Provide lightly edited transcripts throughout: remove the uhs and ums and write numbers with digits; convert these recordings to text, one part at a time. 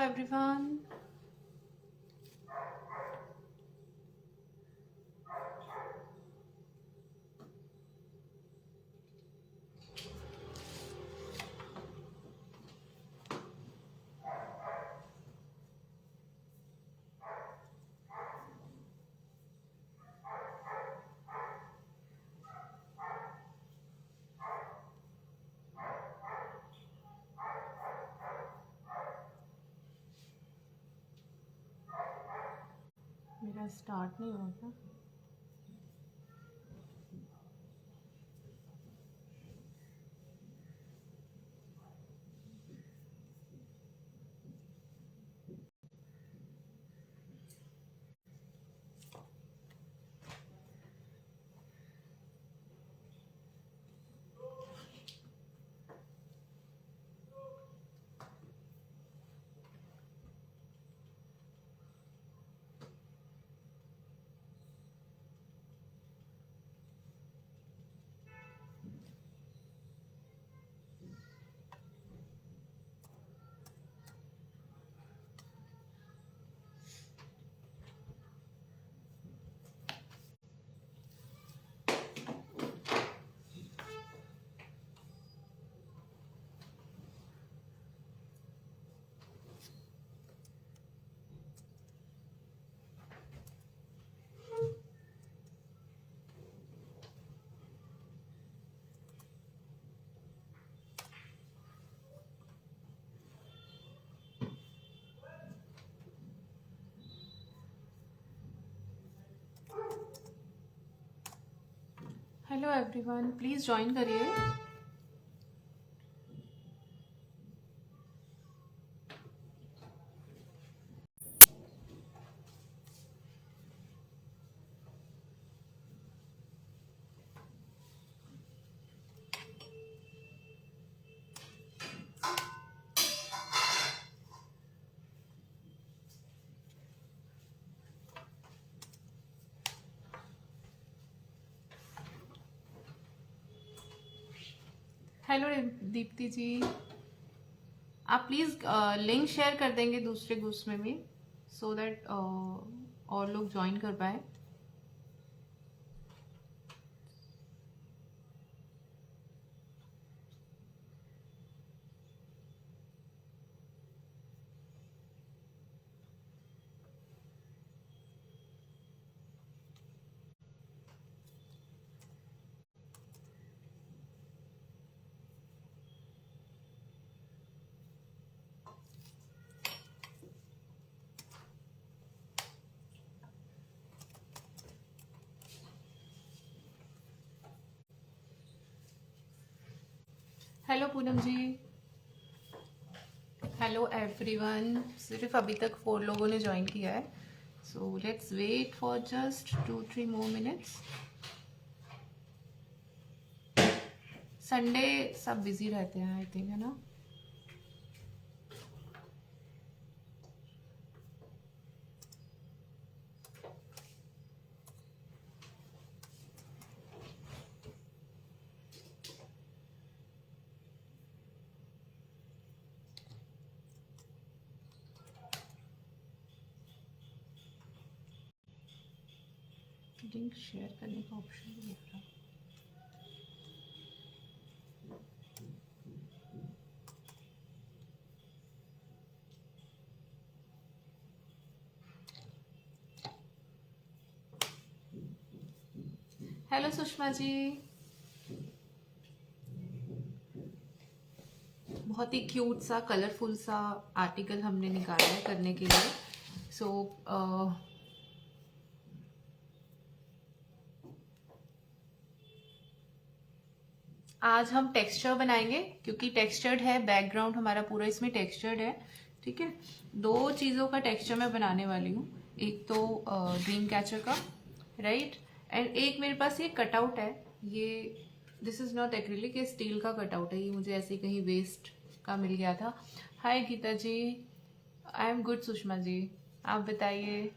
everyone. मेरा start नहीं हुआ था. हेलो एवरीवन, प्लीज़ ज्वाइन करिए. हेलो दीप्ति जी, आप प्लीज़ लिंक शेयर कर देंगे दूसरे ग्रुप्स में भी, सो दैट और लोग ज्वाइन कर पाए. Hello Poonam ji, hello everyone. सिर्फ अभी तक 4 लोगों ने ज्वाइन किया है, so let's wait for just 2-3 more minutes. Sunday सब बिजी रहते हैं आई थिंक, है ना. लिंक शेयर करने का ऑप्शन नहीं दिख रहा. हेलो सुषमा जी, बहुत ही क्यूट सा कलरफुल सा आर्टिकल हमने निकाला है करने के लिए. सो आज हम टेक्सचर बनाएंगे, क्योंकि टेक्सचर्ड है, बैकग्राउंड हमारा पूरा इसमें टेक्सचर्ड है. ठीक है, 2 चीज़ों का टेक्सचर मैं बनाने वाली हूँ. एक तो ड्रीम कैचर का, राइट, एंड एक मेरे पास ये कटआउट है. ये दिस इज़ नॉट एक्रिलिक, ये स्टील का कटआउट है. ये मुझे ऐसे ही कहीं वेस्ट का मिल गया था. हाय गीता जी, आई एम गुड. सुषमा जी आप बताइए.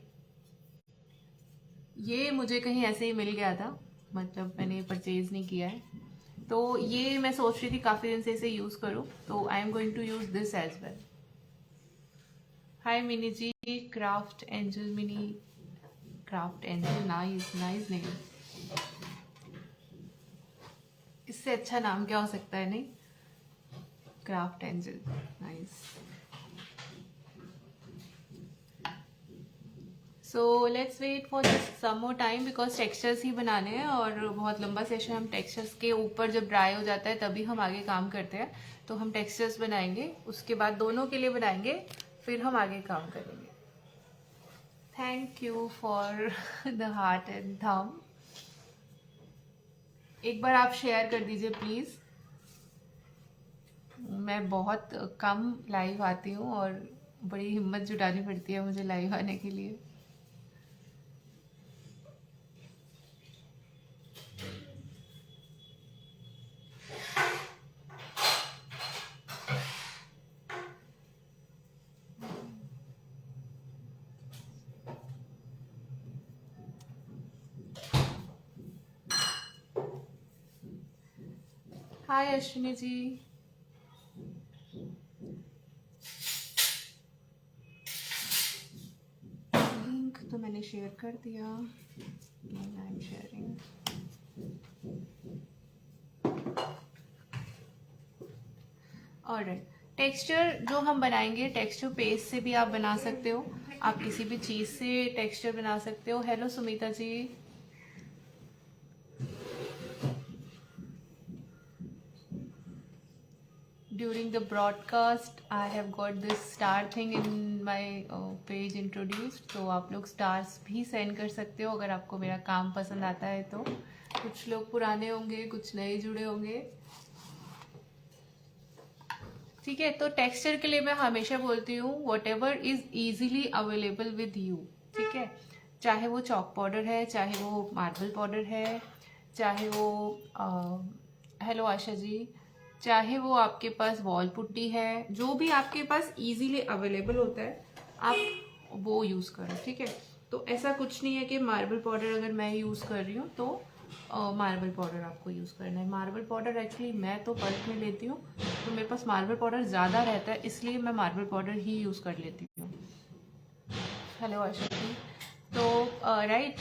ये मुझे कहीं ऐसे ही मिल गया था, मतलब मैंने परचेज नहीं किया है. तो ये मैं सोच रही थी काफ़ी दिन से इसे यूज़ करूँ, तो I am going to use this as well. Hi Mini ji, craft angel Mini, craft angel, nice nice name, इससे अच्छा नाम क्या हो सकता है, नहीं? Craft angel, nice. So let's wait for just some more time because textures ही बनाने हैं और बहुत लंबा सेशन हम टेक्सचर्स के ऊपर जब ड्राई हो जाता है तभी हम आगे काम करते हैं। तो हम टेक्सचर्स बनाएंगे, उसके बाद दोनों के लिए बनाएंगे, फिर हम आगे काम करेंगे। Thank you for the heart and थम। एक बार आप शेयर कर दीजिए प्लीज़। मैं बहुत कम लाइव आती हूँ और बड़ी हिम्मत जुटानी पड़ती है मुझे लाइव आने के लिए। हाय अश्विनी जी, लिंक तो मैंने शेयर कर दिया। I am sharing. Alright, texture जो हम बनाएंगे टेक्सचर पेस्ट से भी आप बना सकते हो, आप किसी भी चीज़ से टेक्सचर बना सकते हो। Hello Sumita ji. During the broadcast I have got this star thing in my page introduced, तो आप लोग स्टार्स भी सेंड कर सकते हो अगर आपको मेरा काम पसंद आता है तो। कुछ लोग पुराने होंगे, कुछ नए जुड़े होंगे, ठीक है। तो टेक्सचर के लिए मैं हमेशा बोलती हूँ what ever is easily available with you, ठीक है। चाहे वो चॉक पाउडर है, चाहे वो मार्बल पाउडर है, चाहे वो हेलो आशा जी, चाहे वो आपके पास वॉल पुट्टी है, जो भी आपके पास इजीली अवेलेबल होता है आप वो यूज़ करो, ठीक है। तो ऐसा कुछ नहीं है कि मार्बल पाउडर अगर मैं यूज़ कर रही हूँ तो मार्बल पाउडर आपको यूज़ करना है। मार्बल पाउडर एक्चुअली मैं तो बल्क में लेती हूँ, तो मेरे पास मार्बल पाउडर ज़्यादा रहता है, इसलिए मैं मार्बल पाउडर ही यूज़ कर लेती हूँ। हेलो आशा जी। तो राइट,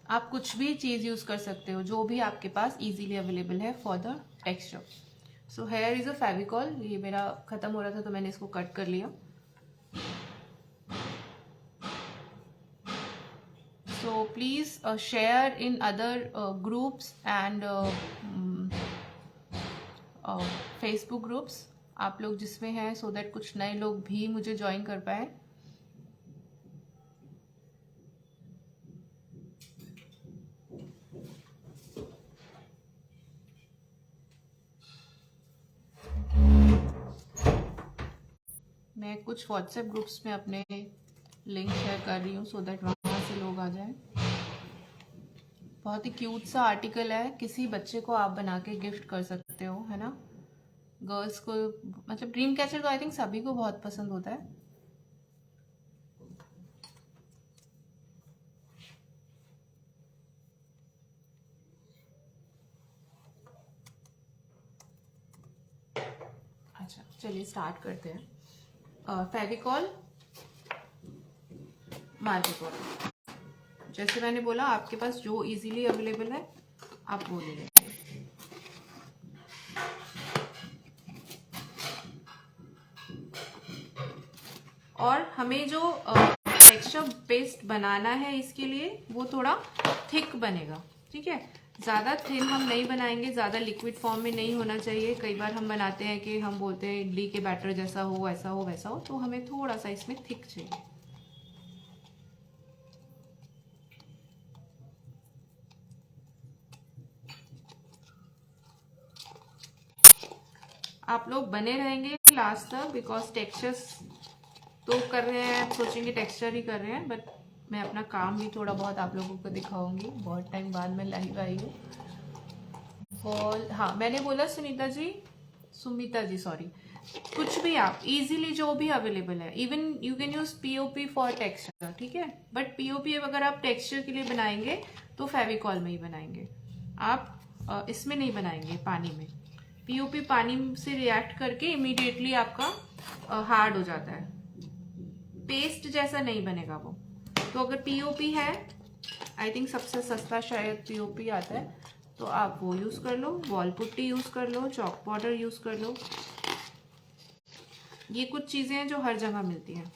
आप कुछ भी चीज़ यूज़ कर सकते हो जो भी आपके पास इजीली अवेलेबल है for the texture. So here is a Fevicol, ये मेरा ख़त्म हो रहा था तो मैंने इसको कट कर लिया। So please share in other groups and Facebook groups, आप लोग जिसमें हैं, so that कुछ नए लोग भी मुझे ज्वाइन कर पाए। मैं कुछ व्हाट्सएप ग्रुप्स में अपने लिंक शेयर कर रही हूँ सो दैट वहाँ से लोग आ जाएं। बहुत ही क्यूट सा आर्टिकल है, किसी बच्चे को आप बना के गिफ्ट कर सकते हो, है ना। गर्ल्स को, मतलब ड्रीम कैचर तो आई थिंक सभी को बहुत पसंद होता है। अच्छा चलिए स्टार्ट करते हैं। फेविकॉल, मार्कर पाउडर, जैसे मैंने बोला आपके पास जो इजीली अवेलेबल है आप वो ले लें। और हमें जो टेक्सचर पेस्ट बनाना है इसके लिए वो थोड़ा थिक बनेगा, ठीक है। ज़्यादा थिन हम नहीं बनाएंगे, ज़्यादा लिक्विड फॉर्म में नहीं होना चाहिए। कई बार हम बनाते हैं कि हम बोलते हैं इडली के बैटर जैसा हो, ऐसा हो वैसा हो, तो हमें थोड़ा सा इसमें थिक चाहिए। आप लोग बने रहेंगे लास्ट तक बिकॉज टेक्सचर्स तो कर रहे हैं, सोचेंगे टेक्सचर ही कर रहे हैं, बट मैं अपना काम भी थोड़ा बहुत आप लोगों को दिखाऊंगी। बहुत टाइम बाद मैं लाइव आई हूँ। फॉल, हाँ मैंने बोला सुनीता जी, सुमिता जी सॉरी, कुछ भी आप इजीली जो भी अवेलेबल है, even you can use POP for texture, ठीक है। बट पीओपी अगर आप टेक्सचर के लिए बनाएंगे तो फेविकॉल में ही बनाएंगे, आप इसमें नहीं बनाएंगे पानी में। पीओपी पानी से रिएक्ट करके इमीडिएटली आपका हार्ड हो जाता है। पेस्ट जैसा नहीं बनेगा वो। तो अगर पीओपी है, आई थिंक सबसे सस्ता शायद पीओपी आता है, तो आप वो यूज़ कर लो, वॉल पुट्टी यूज़ कर लो, चॉक पाउडर यूज़ कर लो। ये कुछ चीज़ें हैं जो हर जगह मिलती हैं।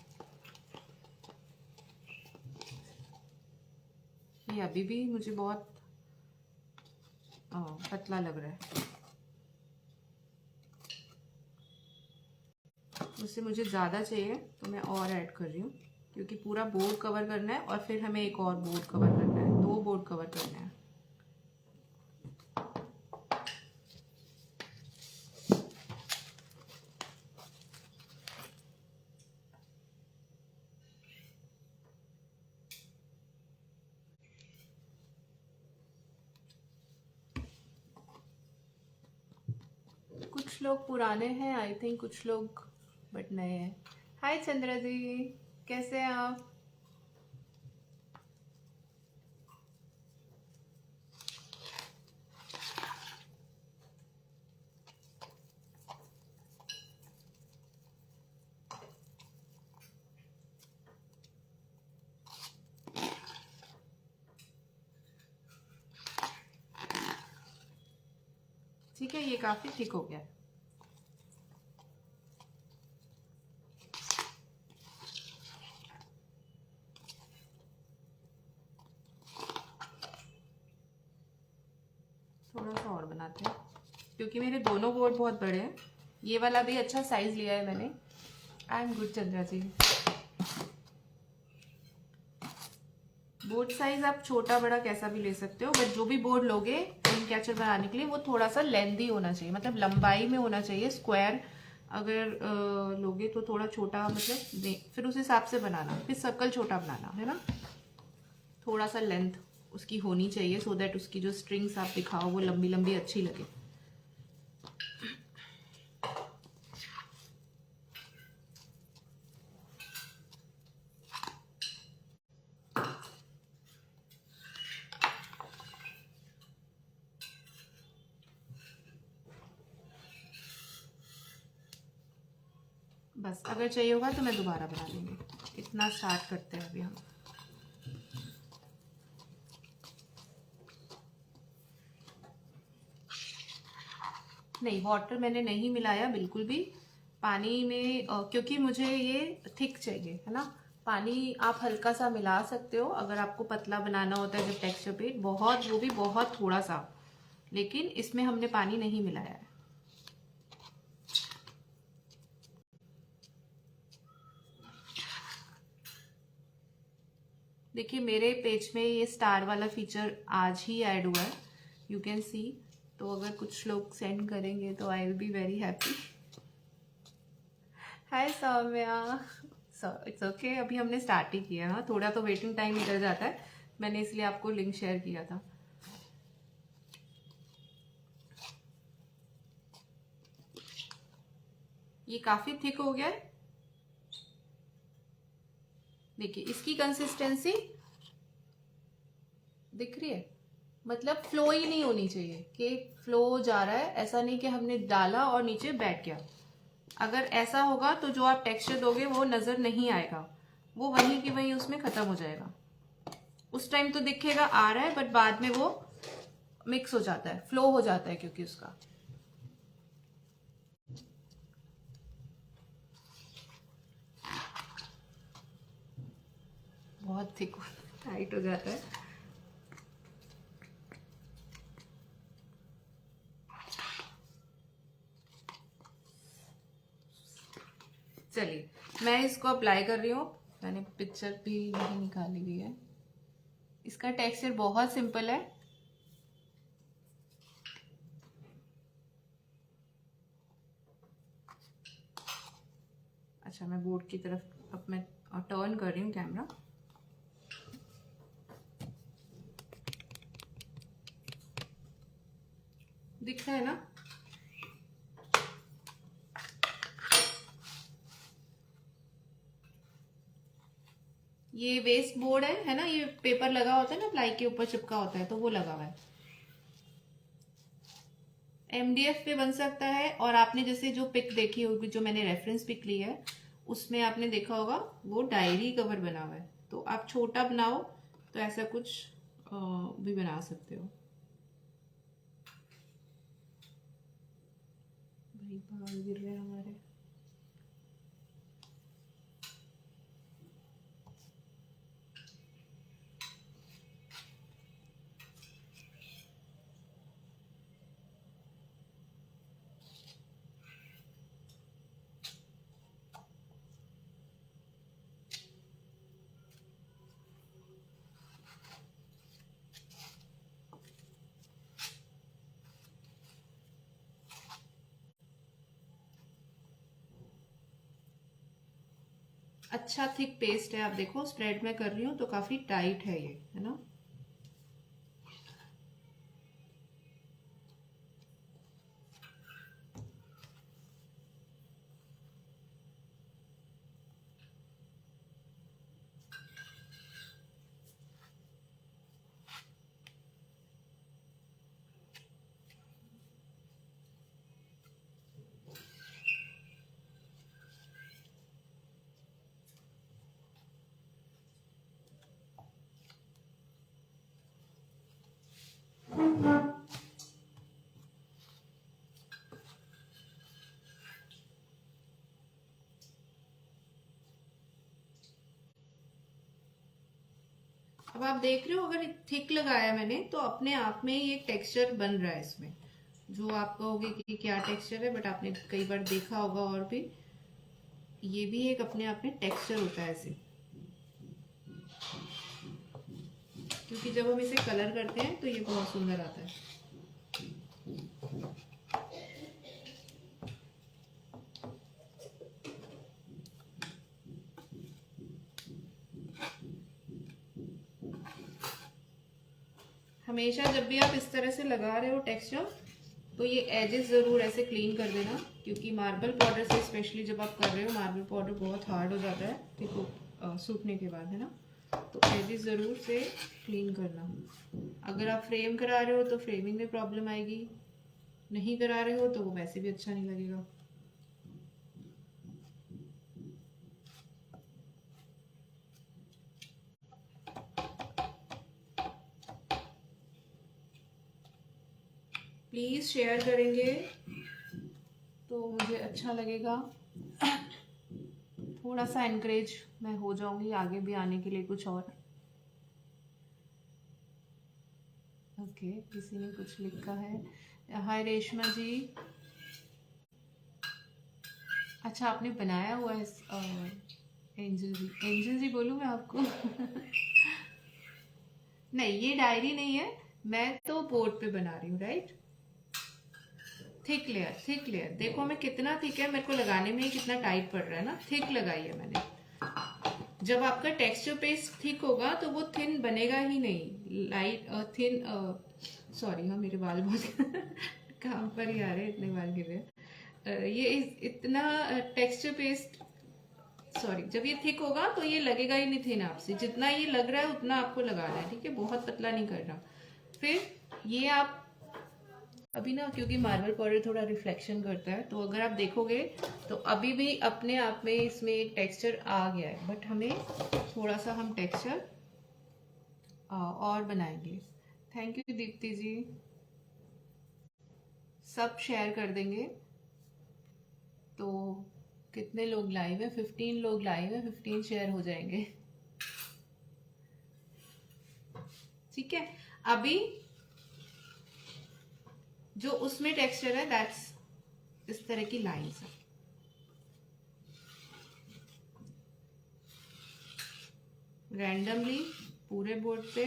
ये अभी भी मुझे बहुत पतला लग रहा है, उससे मुझे ज़्यादा चाहिए तो मैं और ऐड कर रही हूँ, क्योंकि पूरा बोर्ड कवर करना है और फिर हमें एक और बोर्ड कवर करना है, 2 बोर्ड कवर करना है। कुछ लोग पुराने हैं आई थिंक, कुछ लोग बट नए हैं। हाय चंद्रा जी, कैसे हैं आप? ठीक है, ये काफ़ी ठीक हो गया। थोड़ा सा और बनाते हैं, क्योंकि मेरे दोनों बोर्ड बहुत बड़े हैं। ये वाला भी अच्छा साइज लिया है मैंने। I am good Chandra ji. Board size आप छोटा बड़ा कैसा भी ले सकते हो, बट जो भी बोर्ड लोगे ड्रीम कैचर बनाने के लिए वो थोड़ा सा लेंथी होना चाहिए, मतलब लंबाई में होना चाहिए। स्क्वायर अगर लोगे तो थोड़ा छोटा, मतलब फिर उस हिसाब से बनाना, फिर सर्कल छोटा बनाना है ना। थोड़ा सा लेंथ उसकी होनी चाहिए, सो दैट उसकी जो स्ट्रिंग्स आप दिखाओ वो लंबी लंबी अच्छी लगे। बस अगर चाहिए होगा तो मैं दोबारा बना लूँगी। इतना स्टार्ट करते हैं अभी हम। नहीं, वाटर मैंने नहीं मिलाया बिल्कुल भी पानी में, क्योंकि मुझे ये थिक चाहिए है ना। पानी आप हल्का सा मिला सकते हो अगर आपको पतला बनाना होता है, जब टेक्सचर पे बहुत, वो भी बहुत थोड़ा सा, लेकिन इसमें हमने पानी नहीं मिलाया है। देखिए मेरे पेज में ये स्टार वाला फीचर आज ही ऐड हुआ है, यू कैन सी। तो अगर कुछ लोग सेंड करेंगे तो I will be very happy. Hi Saumya, it's okay, अभी हमने स्टार्ट ही किया है, थोड़ा तो वेटिंग टाइम निकल जाता है, मैंने इसलिए आपको लिंक शेयर किया था। ये काफी थिक हो गया है। देखिए इसकी कंसिस्टेंसी दिख रही है, मतलब फ्लो ही नहीं होनी चाहिए कि फ्लो जा रहा है, ऐसा नहीं कि हमने डाला और नीचे बैठ गया। अगर ऐसा होगा तो जो आप टेक्सचर दोगे वो नजर नहीं आएगा, वो वहीं की वहीं उसमें खत्म हो जाएगा। उस टाइम तो दिखेगा आ रहा है, बट बाद में वो मिक्स हो जाता है, फ्लो हो जाता है, क्योंकि उसका बहुत थिक टाइट हो जाता है। चलिए मैं इसको अप्लाई कर रही हूँ, मैंने पिक्चर भी नहीं निकाली हुई है। इसका टेक्सचर बहुत सिंपल है। अच्छा मैं बोर्ड की तरफ अब मैं टर्न कर रही हूँ कैमरा। दिख रहा है ना? ये वेस्ट बोर्ड है ना, ये पेपर लगा होता है ना, प्लाई के ऊपर चिपका होता है, तो वो लगा हुआ है। एमडीएफ पे बन सकता है, और आपने जैसे जो पिक देखी होगी, जो मैंने रेफरेंस पिक ली है, उसमें आपने देखा होगा वो डायरी कवर बना हुआ है, तो आप छोटा बनाओ तो ऐसा कुछ भी बना सकते हो। भाई बाल गिर रहे हैं हमारे। अच्छा थिक पेस्ट है, आप देखो स्प्रेड में कर रही हूँ तो काफी टाइट है ये, है ना। अब आप देख रहे हो अगर थिक लगाया मैंने तो अपने आप में ये टेक्सचर बन रहा है इसमें। जो आप कहोगे कि क्या टेक्सचर है, बट आपने कई बार देखा होगा, और भी ये भी एक अपने आप में टेक्सचर होता है ऐसे, क्योंकि जब हम इसे कलर करते हैं तो ये बहुत सुंदर आता है। हमेशा जब भी आप इस तरह से लगा रहे हो टेक्सचर, तो ये एजेस ज़रूर ऐसे क्लीन कर देना, क्योंकि मार्बल पाउडर से स्पेशली जब आप कर रहे हो, मार्बल पाउडर बहुत हार्ड हो जाता है देखो सूखने के बाद, है ना। तो एजेस ज़रूर से क्लीन करना। अगर आप फ्रेम करा रहे हो तो फ्रेमिंग में प्रॉब्लम आएगी, नहीं करा रहे हो तो वो वैसे भी अच्छा नहीं लगेगा। प्लीज़ शेयर करेंगे तो मुझे अच्छा लगेगा, थोड़ा सा एनकरेज मैं हो जाऊंगी आगे भी आने के लिए कुछ और। ओके, किसी ने कुछ लिखा है, हाय रेशमा जी। अच्छा आपने बनाया हुआ है एंजल जी, एंजल जी बोलूँ मैं आपको? नहीं ये डायरी नहीं है, मैं तो बोर्ड पे बना रही हूँ, right. Thick layer, thick layer देखो मैं कितना थिक है, मेरे को लगाने में ही कितना टाइट पड़ रहा है ना, थिक लगाई है मैंने। जब आपका टेक्सचर पेस्ट थिक होगा तो वो थिन बनेगा ही नहीं, लाइट थिन। सॉरी हाँ, मेरे बाल बहुत काम पर ही आ रहे हैं, इतने बाल गिर रहे हैं। ये इतना टेक्सचर पेस्ट, सॉरी, जब ये थिक होगा तो ये लगेगा ही नहीं थिन आपसे, जितना ये लग रहा है उतना आपको लगाना है, ठीक है, बहुत पतला नहीं करना। फिर ये आप अभी ना, क्योंकि मार्बल पाउडर थोड़ा रिफ्लेक्शन करता है, तो अगर आप देखोगे तो अभी भी अपने आप में इसमें एक टेक्सचर आ गया है, बट हमें थोड़ा सा हम टेक्सचर और बनाएंगे। थैंक यू दीप्ति जी, सब शेयर कर देंगे। तो कितने लोग लाइव है? 15 लोग लाइव है, 15 शेयर हो जाएंगे, ठीक है। अभी जो उसमें टेक्सचर है दैट्स इस तरह की लाइंस है, रैंडमली पूरे बोर्ड पे।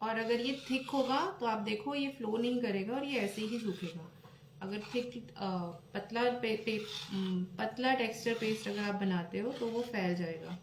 और अगर ये थिक होगा तो आप देखो ये फ्लो नहीं करेगा और ये ऐसे ही सूखेगा। अगर थिक पतला टेक्सचर पेस्ट अगर आप बनाते हो तो वो फैल जाएगा।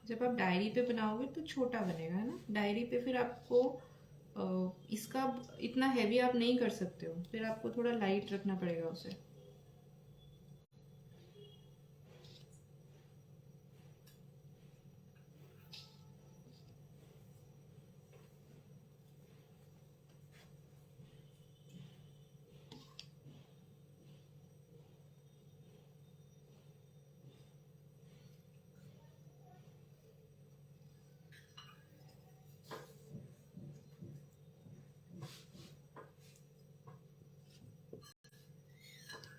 जब आप डायरी पे बनाओगे तो छोटा बनेगा, है ना। डायरी पे फिर आपको इसका इतना हैवी आप नहीं कर सकते हो, फिर आपको थोड़ा लाइट रखना पड़ेगा उसे।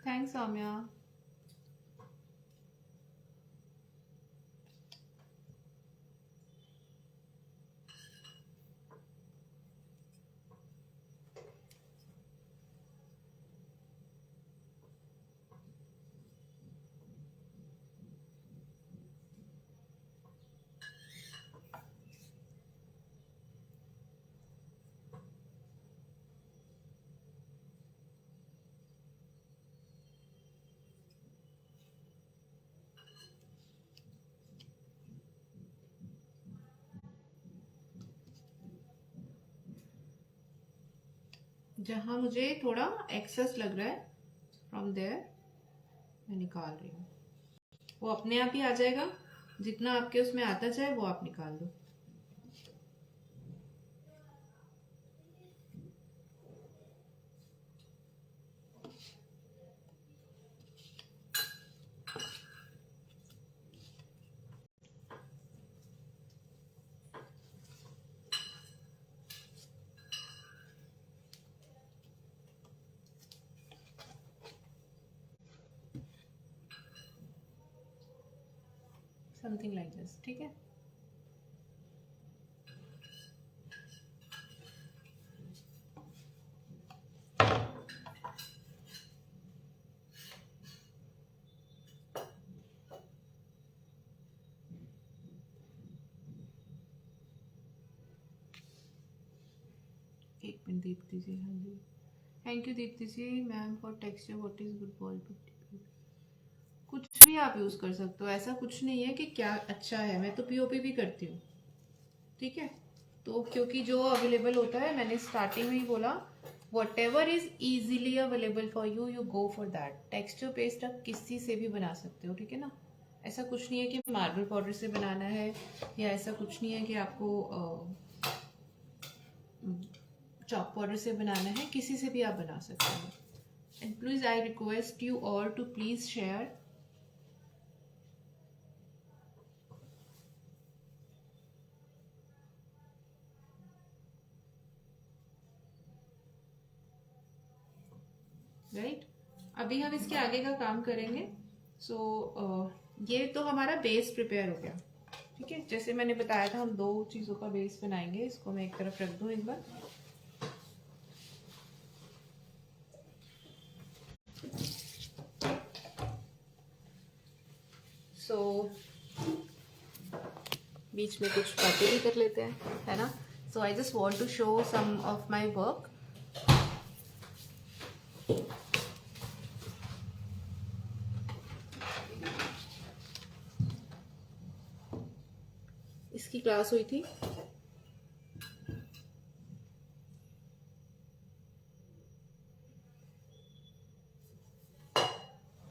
थैंक्स सौम्या। जहां मुझे थोड़ा एक्सेस लग रहा है फ्रॉम देयर मैं निकाल रही हूँ। वो अपने आप ही आ जाएगा, जितना आपके उसमें आता जाए वो आप निकाल दो। समथिंग लाइक दिस, ठीक है। एक मिनट दीप्ति जी, हाँ जी, thank you Deepti ji. Ma'am for texture what is good ball putty, कुछ भी आप यूज कर सकते हो, ऐसा कुछ नहीं है कि क्या अच्छा है। मैं तो पीओपी भी करती हूँ, ठीक है। तो क्योंकि जो अवेलेबल होता है, मैंने स्टार्टिंग में ही बोला, what ever is easily available for you, you go for that. Texture paste आप किसी से भी बना सकते हो, ठीक है ना। ऐसा कुछ नहीं है कि मार्बल पाउडर से बनाना है, या ऐसा कुछ नहीं है कि आपको चॉक पाउडर से बनाना है, किसी से भी आप बना सकते हो। And please I request you all to please share. Right, अभी हम इसके आगे का काम करेंगे। सो ये तो हमारा बेस प्रिपेयर हो गया, ठीक है। जैसे मैंने बताया था, हम दो चीजों का बेस बनाएंगे। इसको मैं एक तरफ रख दूं एक बार। सो बीच में कुछ बातें भी कर लेते हैं, है ना। So I just want to show some of my work. इसकी क्लास हुई थी,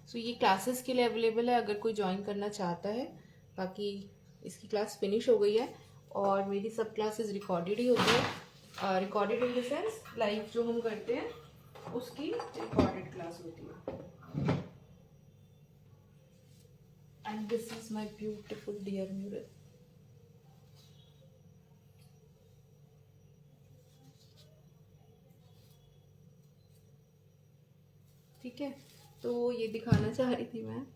सो ये क्लासेस के लिए अवेलेबल है अगर कोई ज्वाइन करना चाहता है। बाकी इसकी क्लास फिनिश हो गई है, और मेरी सब क्लासेस रिकॉर्डेड ही होती है। Recorded in the sense live जो हम करते हैं उसकी रिकॉर्डेड क्लास होती है। And this is my beautiful dear mural. ठीक है, तो ये दिखाना चाह रही थी मैं।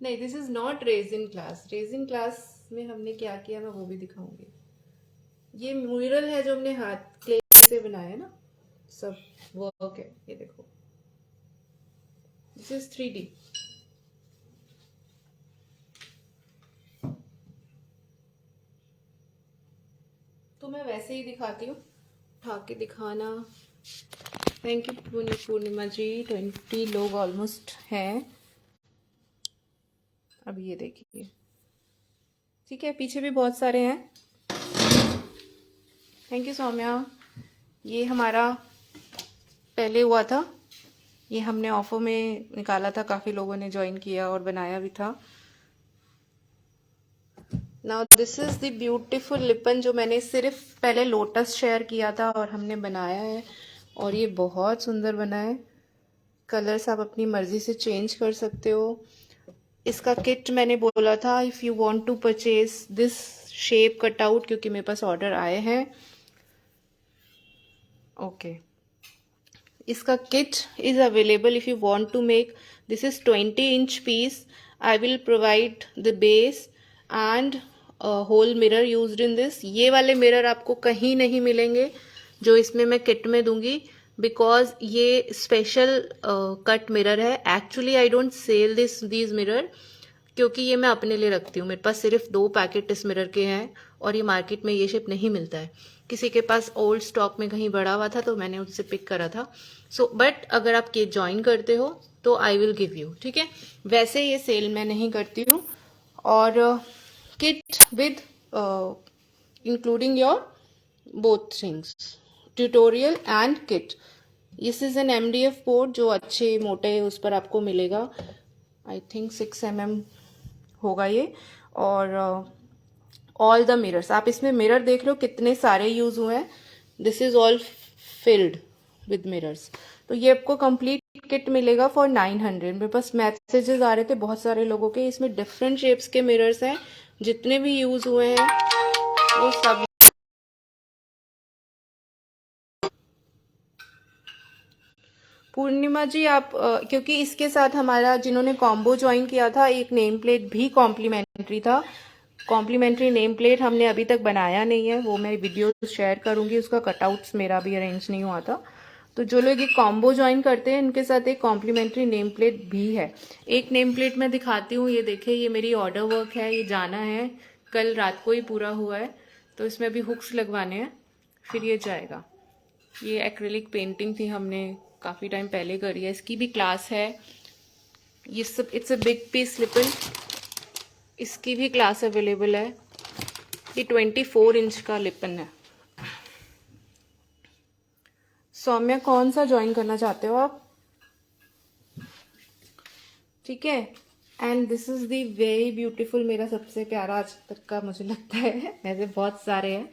नहीं, this is not resin class. Resin class में हमने क्या किया मैं वो भी दिखाऊंगी। ये म्यूरल है जो हमने हाथ क्ले से बनाया है ना, सब वर्क है। ये देखो, दिस इज 3D। तो मैं वैसे ही दिखाती हूँ, उठा के दिखाना। थैंक यू पूर्णिमा जी। 20 लोग ऑलमोस्ट हैं। अब ये देखिए, ठीक है, पीछे भी बहुत सारे हैं। Thank you Saumya. ये हमारा पहले हुआ था, ये हमने ऑफर में निकाला था, काफ़ी लोगों ने ज्वाइन किया और बनाया भी था। Now this is the beautiful lippan, जो मैंने सिर्फ पहले लोटस शेयर किया था और हमने बनाया है, और ये बहुत सुंदर बना है। कलर्स आप अपनी मर्जी से चेंज कर सकते हो। इसका किट मैंने बोला था, if you want to purchase this shape cutout, क्योंकि मेरे पास ऑर्डर आए हैं। ओके, इसका kit is available if you want to make. This is 20-inch piece. I will provide the base and whole mirror used in this. ये वाले mirror आपको कहीं नहीं मिलेंगे जो इसमें मैं किट में दूंगी, बिकॉज ये स्पेशल कट मिरर है। Actually I don't sell these mirror, क्योंकि ये मैं अपने लिए रखती हूँ। मेरे पास सिर्फ 2 पैकेट इस मिरर के हैं और ये मार्केट में ये शेप नहीं मिलता है। किसी के पास ओल्ड स्टॉक में कहीं बड़ा हुआ था तो मैंने उससे पिक करा था। सो बट अगर आप किट ज्वाइन करते हो तो आई विल गिव यू, ठीक है। वैसे ये सेल मैं नहीं करती हूँ। और kit with including your both things, tutorial and kit. This is an MDF board जो अच्छे मोटे उस पर आपको मिलेगा। आई थिंक 6 mm होगा ये। और ऑल द मिरर्स, आप इसमें मिरर देख रहे हो कितने सारे यूज हुए हैं। This is all filled with mirrors. तो ये आपको कंप्लीट किट मिलेगा फॉर 900। मेरे पास मैसेजेस आ रहे थे बहुत सारे लोगों के, इसमें डिफरेंट शेप्स के मिरर्स हैं, जितने भी यूज हुए हैं वो सब। पूर्णिमा जी आप क्योंकि इसके साथ हमारा जिन्होंने कॉम्बो ज्वाइन किया था, एक नेम प्लेट भी कॉम्प्लीमेंट्री था। कॉम्प्लीमेंट्री नेम प्लेट हमने अभी तक बनाया नहीं है, वो मैं वीडियो शेयर करूंगी। उसका कटआउट्स मेरा भी अरेंज नहीं हुआ था। तो जो लोग ये कॉम्बो ज्वाइन करते हैं इनके साथ एक कॉम्प्लीमेंट्री नेम प्लेट भी है। एक नेम प्लेट मैं दिखाती हूँ, ये देखिए, ये मेरी ऑर्डर वर्क है, ये जाना है, कल रात को ही पूरा हुआ है। तो इसमें अभी हुक्स लगवाने हैं, फिर ये जाएगा। ये एक्रिलिक पेंटिंग थी, हमने काफ़ी टाइम पहले करी है, इसकी भी क्लास है। ये सब इट्स अ बिग पीस लिपन, इसकी भी क्लास अवेलेबल है। ये 24 इंच का लिपन है। सौम्या कौन सा ज्वाइन करना चाहते हो आप? ठीक है। And this is the very beautiful, मेरा सबसे प्यारा आज तक का मुझे लगता है, ऐसे बहुत सारे हैं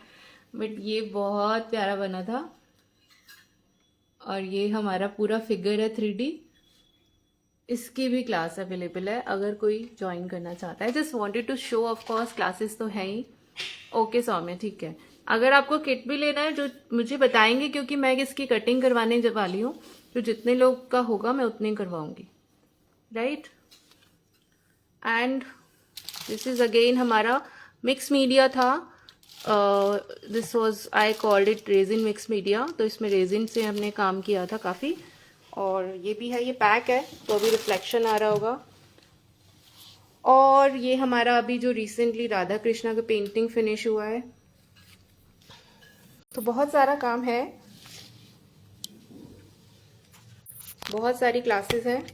बट ये बहुत प्यारा बना था। और ये हमारा पूरा फिगर है 3D। इसकी भी क्लास अवेलेबल है अगर कोई ज्वाइन करना चाहता है। Just wanted to show, of course classes तो है ही। ओके सौम्य, ठीक है। अगर आपको किट भी लेना है जो मुझे बताएंगे, क्योंकि मैं इसकी कटिंग करवाने वाली हूँ, तो जितने लोग का होगा मैं उतने करवाऊंगी, right. And this is again हमारा मिक्स मीडिया था। This was, I called it resin mix media. तो इसमें रेजिन से हमने काम किया था काफ़ी। और ये भी है, ये पैक है तो अभी रिफ्लेक्शन आ रहा होगा। और ये हमारा अभी जो रिसेंटली राधा कृष्णा का पेंटिंग फिनिश हुआ है। तो बहुत सारा काम है, बहुत सारी क्लासेस हैं।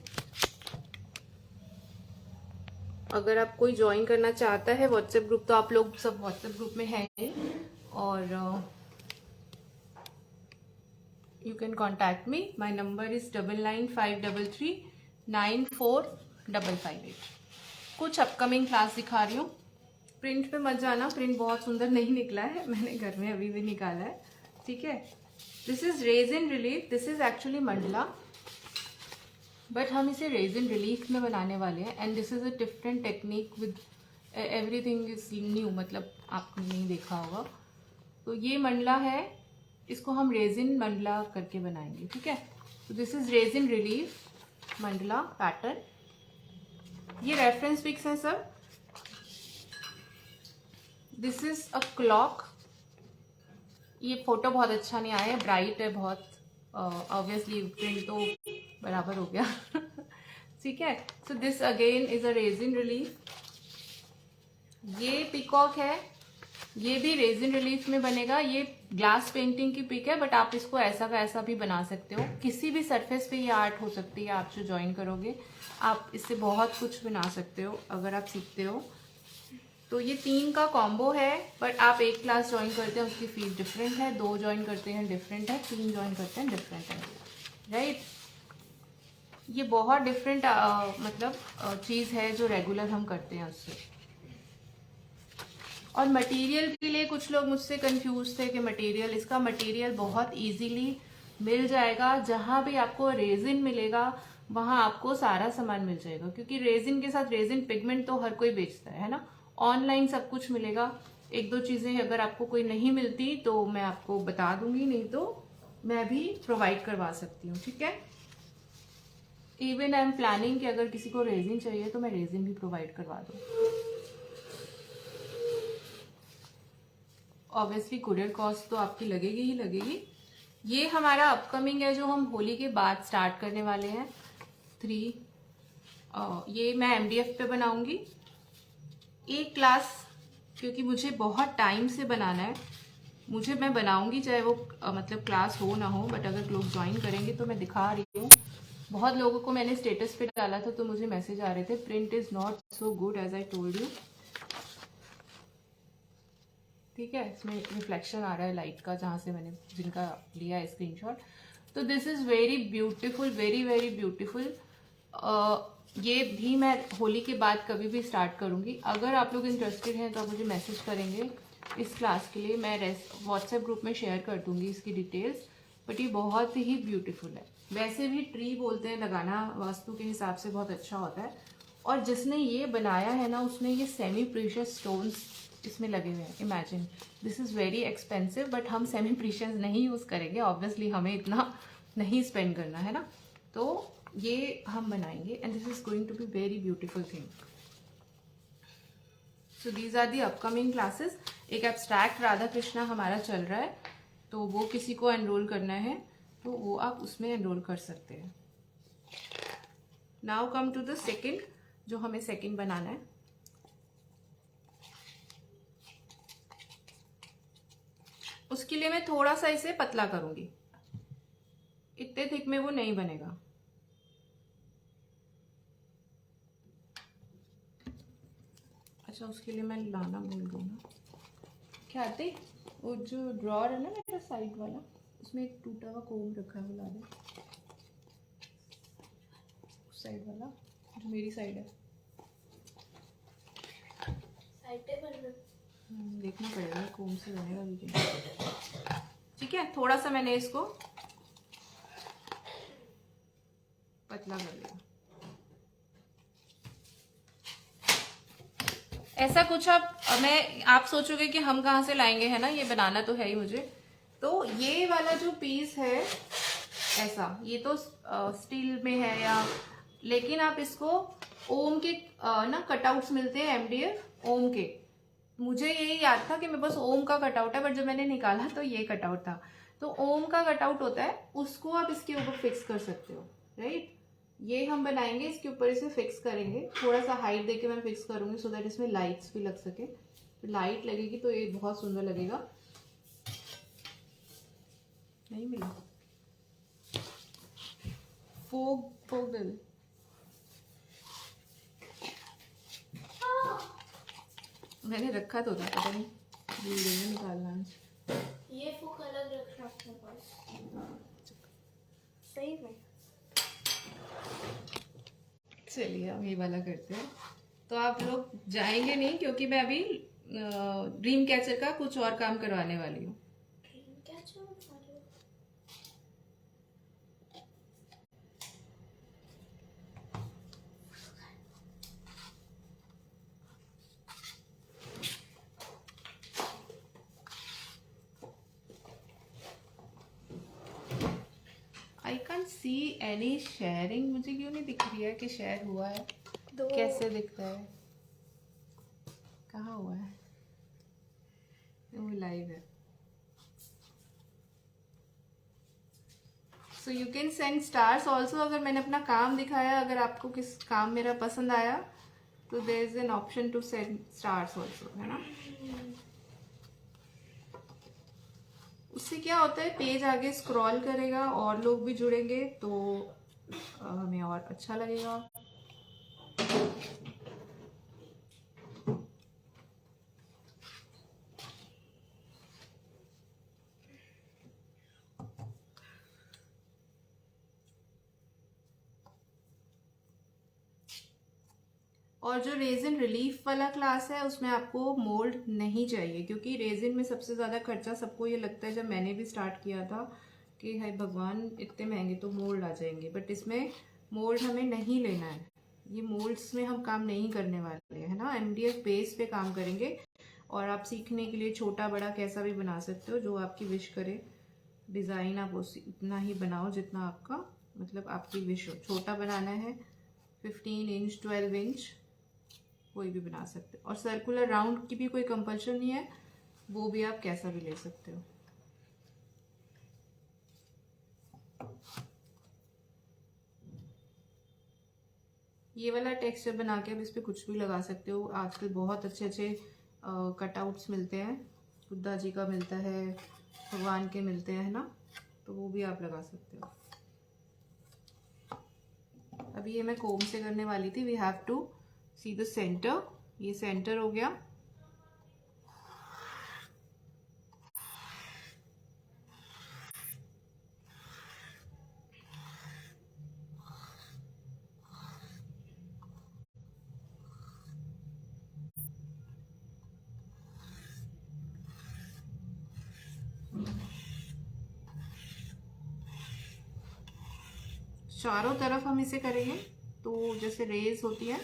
अगर आप कोई ज्वाइन करना चाहता है व्हाट्सएप ग्रुप, तो आप लोग सब व्हाट्सएप ग्रुप में हैं। और you can contact me, my number is 9953394558। कुछ अपकमिंग क्लास दिखा रही हूँ। प्रिंट पे मत जाना, प्रिंट बहुत सुंदर नहीं निकला है, मैंने घर में अभी भी निकाला है, ठीक है। This is resin relief, this is actually Mandla, but हम इसे रेजिन रिलीफ में बनाने वाले हैं। And this is a different technique with everything is new, मतलब आपने नहीं देखा होगा। तो ये मंडला है, इसको हम रेजिन मंडला करके बनाएंगे, ठीक है। तो this is resin relief Mandla pattern. ये रेफरेंस पिक्स है सब। This is a clock. ये फोटो बहुत अच्छा नहीं आया है, ब्राइट है बहुत, ऑब्वियसली प्रिंट तो बराबर हो गया ठीक है। So this again is a resin relief. ये पिकॉक है, ये भी रेजिन रिलीफ में बनेगा। ये ग्लास पेंटिंग की पिक है, बट आप इसको ऐसा का ऐसा भी बना सकते हो, किसी भी सरफेस पे ये आर्ट हो सकती है। आप जो ज्वाइन करोगे आप इससे बहुत कुछ बना सकते हो अगर आप सीखते हो। तो ये 3 का कॉम्बो है, बट आप 1 क्लास ज्वाइन करते हैं उसकी फीस डिफरेंट है, 2 ज्वाइन करते हैं डिफरेंट है, 3 ज्वाइन करते हैं डिफरेंट है, राइट। ये बहुत डिफरेंट मतलब चीज़ है जो रेगुलर हम करते हैं उससे। और मटेरियल के लिए कुछ लोग मुझसे कंफ्यूज थे कि मटेरियल, इसका मटेरियल बहुत इजीली मिल जाएगा। जहाँ भी आपको रेजिन मिलेगा वहाँ आपको सारा सामान मिल जाएगा, क्योंकि रेजिन के साथ रेजिन पिगमेंट तो हर कोई बेचता है ना। ऑनलाइन सब कुछ मिलेगा। 1-2 चीज़ें अगर आपको कोई नहीं मिलती तो मैं आपको बता दूंगी, नहीं तो मैं भी प्रोवाइड करवा सकती हूँ, ठीक है। इवन आई एम प्लानिंग कि अगर किसी को रेजिन चाहिए तो मैं रेजिन भी प्रोवाइड करवा दूँ। ऑब्वियसली कुरियर कॉस्ट तो आपकी लगेगी ही लगेगी। ये हमारा अपकमिंग है जो हम होली के बाद स्टार्ट करने वाले हैं 3। ये मैं एमडीएफ पे बनाऊंगी 1 क्लास, क्योंकि मुझे बहुत टाइम से बनाना है। मैं बनाऊंगी चाहे वो मतलब क्लास हो ना हो, बट अगर लोग ज्वाइन करेंगे तो मैं दिखा रही हूँ। बहुत लोगों को मैंने स्टेटस पे डाला था तो मुझे मैसेज आ रहे थे, print is not so good as I told you. ठीक है, इसमें रिफ्लेक्शन आ रहा है लाइट का जहाँ से मैंने जिनका लिया है स्क्रीनशॉट। तो this is very beautiful, very very beautiful. ये भी मैं होली के बाद कभी भी स्टार्ट करूँगी। अगर आप लोग इंटरेस्टेड हैं तो आप मुझे मैसेज करेंगे इस क्लास के लिए। मैं व्हाट्सएप ग्रुप में शेयर कर दूंगी इसकी डिटेल्स। बट ये बहुत ही ब्यूटीफुल है। वैसे भी ट्री बोलते हैं लगाना वास्तु के हिसाब से बहुत अच्छा होता है। और जिसने ये बनाया है ना, उसने ये सेमी प्रीशियस स्टोन्स इसमें लगे हुए हैं। Imagine, this is very expensive, but हम सेमी प्रीशियस नहीं यूज़ करेंगे, ऑब्वियसली हमें इतना नहीं स्पेंड करना है ना। तो ये हम बनाएंगे and this is going to be very beautiful thing. So these are the upcoming classes. एक एब्स्ट्रैक्ट राधा कृष्णा हमारा चल रहा है, तो वो किसी को एनरोल करना है तो वो आप उसमें एनरोल कर सकते हैं। Now come to the second, जो हमें सेकेंड बनाना है। उसके लिए मैं थोड़ा सा इसे पतला करूंगी, इतने थिक में वो नहीं बनेगा। अच्छा, उसके लिए मैं लाना भूल गई ना, क्या आते वो जो ड्रॉर है ना मेरा साइड वाला, उसमें एक टूटा हुआ कोम रखा है, वो ला दे। उस साइड वाला जो मेरी साइड है, देखना पड़ेगा कोम से बनेगा मुझे। ठीक है, थोड़ा सा मैंने इसको पतला कर लिया। ऐसा कुछ आप सोचोगे कि हम कहाँ से लाएंगे, है ना, ये बनाना तो है ही मुझे। तो ये वाला जो पीस है ऐसा, ये तो स्टील में है या, लेकिन आप इसको ओम के ना कटआउट्स मिलते हैं एमडीएफ ओम के। मुझे यही याद था कि मेरे पास ओम का कटआउट है, बट जब मैंने निकाला तो ये कटआउट था। तो ओम का कटआउट होता है, उसको आप इसके ऊपर फिक्स कर सकते हो, राइट। ये हम बनाएंगे, इसके ऊपर इसे फिक्स करेंगे। थोड़ा सा हाइट देके मैं फिक्स करूंगी सो दैट इसमें लाइट्स भी लग सके। तो लाइट लगेगी तो ये बहुत सुंदर लगेगा। नहीं मिला फोक दिल, मैंने रखा तो था, पता नहीं भूल गई निकालना। ये फोक अलग रखना अपने पास, सही में। चलिए हम ये वाला करते हैं। तो आप लोग जाएंगे नहीं, क्योंकि मैं अभी ड्रीम कैचर का कुछ और काम करवाने वाली हूँ। I can see any sharing, मुझे क्यों नहीं दिख रही है कि शेयर हुआ है। कैसे दिखता है, कहाँ हुआ है, वो लाइव है। So you can send stars also. अगर मैंने अपना काम दिखाया, अगर आपको किस काम मेरा पसंद आया तो there is an option to send stars also, है ना। उससे क्या होता है, पेज आगे स्क्रॉल करेगा और लोग भी जुड़ेंगे तो हमें और अच्छा लगेगा। और जो रेजिन रिलीफ वाला क्लास है उसमें आपको मोल्ड नहीं चाहिए, क्योंकि रेजिन में सबसे ज़्यादा खर्चा सबको ये लगता है, जब मैंने भी स्टार्ट किया था कि हाय भगवान इतने महंगे तो मोल्ड आ जाएंगे, बट इसमें मोल्ड हमें नहीं लेना है। ये मोल्ड्स में हम काम नहीं करने वाले है ना, MDF बेस पे काम करेंगे। और आप सीखने के लिए छोटा बड़ा कैसा भी बना सकते हो, जो आपकी विश करे डिज़ाइन आप उतना ही बनाओ जितना आपका मतलब आपकी विश हो। छोटा बनाना है 15 इंच 12 इंच कोई भी बना सकते हो, और सर्कुलर राउंड की भी कोई कंपल्शन नहीं है, वो भी आप कैसा भी ले सकते हो। ये वाला टेक्सचर बना के आप इस पर कुछ भी लगा सकते हो। आजकल बहुत अच्छे अच्छे कटआउट्स मिलते हैं, बुद्धा जी का मिलता है, भगवान के मिलते हैं ना, तो वो भी आप लगा सकते हो। अभी ये मैं कोम से करने वाली थी। We have to see the centre, ये सेंटर हो गया। चारों तरफ हम इसे करेंगे तो जैसे रेज होती है,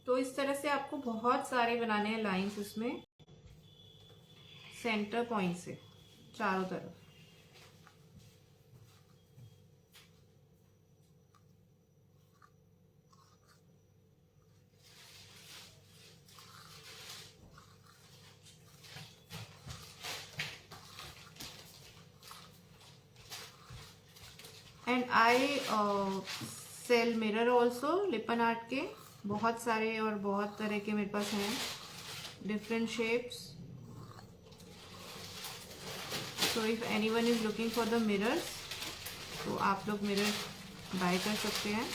तो इस तरह से आपको बहुत सारे बनाने हैं लाइंस इसमें, सेंटर पॉइंट से चारों तरफ। And I sell mirror also, lippan art के बहुत सारे और बहुत तरह के मेरे पास हैं, different shapes. So if anyone is looking for the mirrors, तो आप लोग मिरर बाय कर सकते हैं।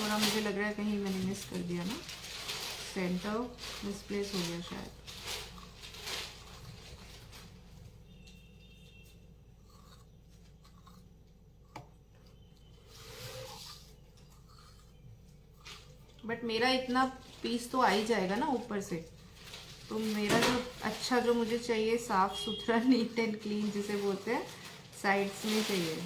थोड़ा मुझे लग रहा है कहीं मैंने मिस कर दिया ना, सेंटर मिसप्लेस हो गया शायद। बट मेरा इतना पीस तो आ ही जाएगा ना ऊपर से, तो मेरा जो अच्छा जो मुझे चाहिए साफ सुथरा नीट एंड क्लीन जिसे बोलते हैं, साइड्स में चाहिए।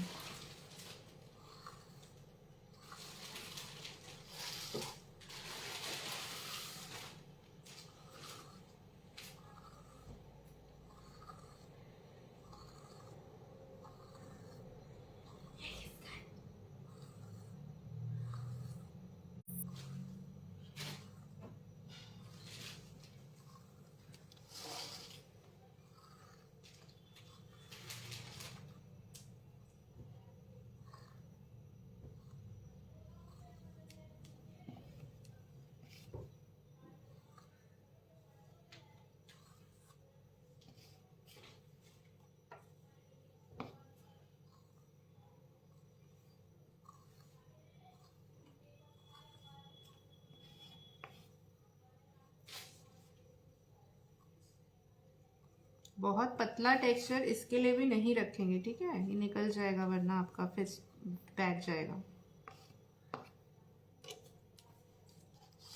बहुत पतला टेक्सचर इसके लिए भी नहीं रखेंगे, ठीक है, ये निकल जाएगा वरना आपका फिर बैठ जाएगा।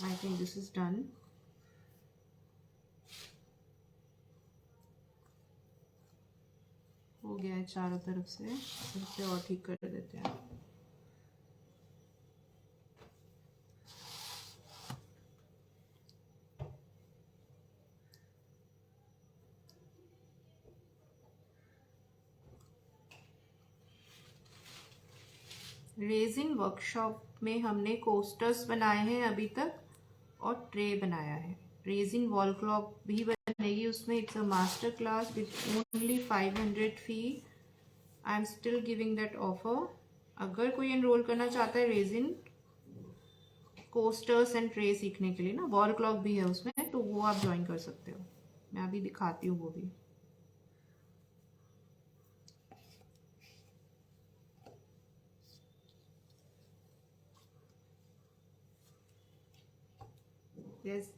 I think this is done. हो गया है चारों तरफ से, फिर से और ठीक कर देते हैं। रेजिन वर्कशॉप में हमने कोस्टर्स बनाए हैं अभी तक और ट्रे बनाया है। रेजिन वॉल क्लॉक भी बनेगी उसमें। It's a master class with only 500 fee. I am still giving that offer. अगर कोई एनरोल करना चाहता है रेजिन कोस्टर्स एंड ट्रे सीखने के लिए ना, वॉल क्लॉक भी है उसमें, तो वो आप ज्वाइन कर सकते हो। मैं अभी दिखाती हूँ वो भी।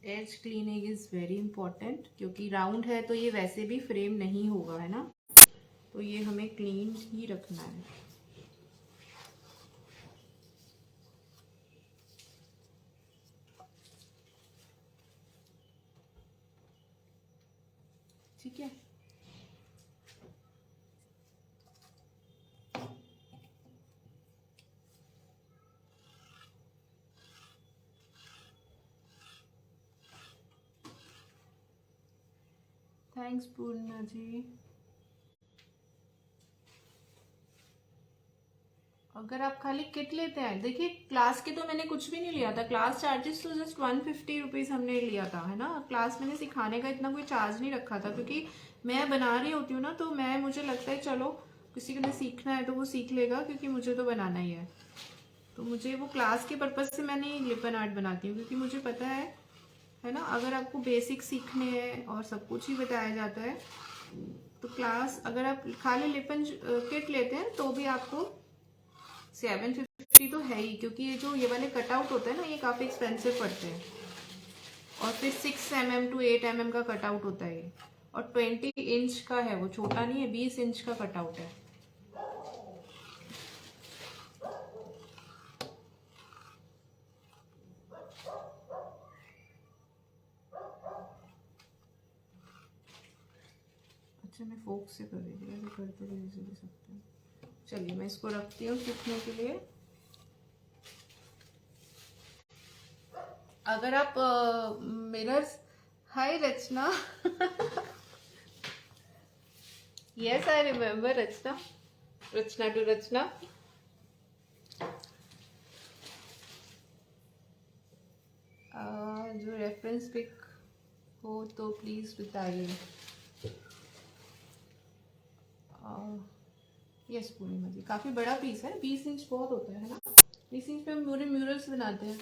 As cleaning is very important, क्योंकि राउंड है तो ये वैसे भी फ्रेम नहीं होगा, है ना, तो ये हमें क्लीन ही रखना है। ठीक है। थैंक्स पूर्णिमा जी। अगर आप खाली किट लेते हैं, देखिए क्लास के तो मैंने कुछ भी नहीं लिया था। क्लास चार्जेस तो जस्ट 150 रुपीज़ हमने लिया था, है ना। क्लास मैंने सिखाने का इतना कोई चार्ज नहीं रखा था, क्योंकि मैं बना रही होती हूँ ना, तो मैं मुझे लगता है चलो किसी को सीखना है तो वो सीख लेगा, क्योंकि मुझे तो बनाना ही है। तो मुझे वो क्लास के पर्पज़ से मैंने लिपन आर्ट बनाती हूँ, क्योंकि मुझे पता है ना, अगर आपको बेसिक सीखने हैं और सब कुछ ही बताया जाता है, तो क्लास अगर आप खाली लिपन किट लेते हैं तो भी आपको 750 तो है ही, क्योंकि ये वाले कटआउट होते हैं ना, ये काफ़ी एक्सपेंसिव पड़ते हैं। और फिर 6 mm to 8 mm का कटआउट होता है ये, और 20 इंच का है, वो छोटा नहीं है, 20 इंच का कटआउट है। अच्छा मैं फोक से कर रही थी, ऐसे करते भी इजीली सकते हैं। चलिए मैं इसको रखती हूँ सीखने के लिए। अगर आप mirrors, hi Rachna yes I remember Rachna, Rachna to Rachna. जो रेफरेंस पिक हो तो प्लीज बताइए। यस पूर्णिमा जी, काफी बड़ा पीस है, 20 इंच बहुत होता है ना। 20 इंच पे हम पूरे म्यूरल्स बनाते हैं।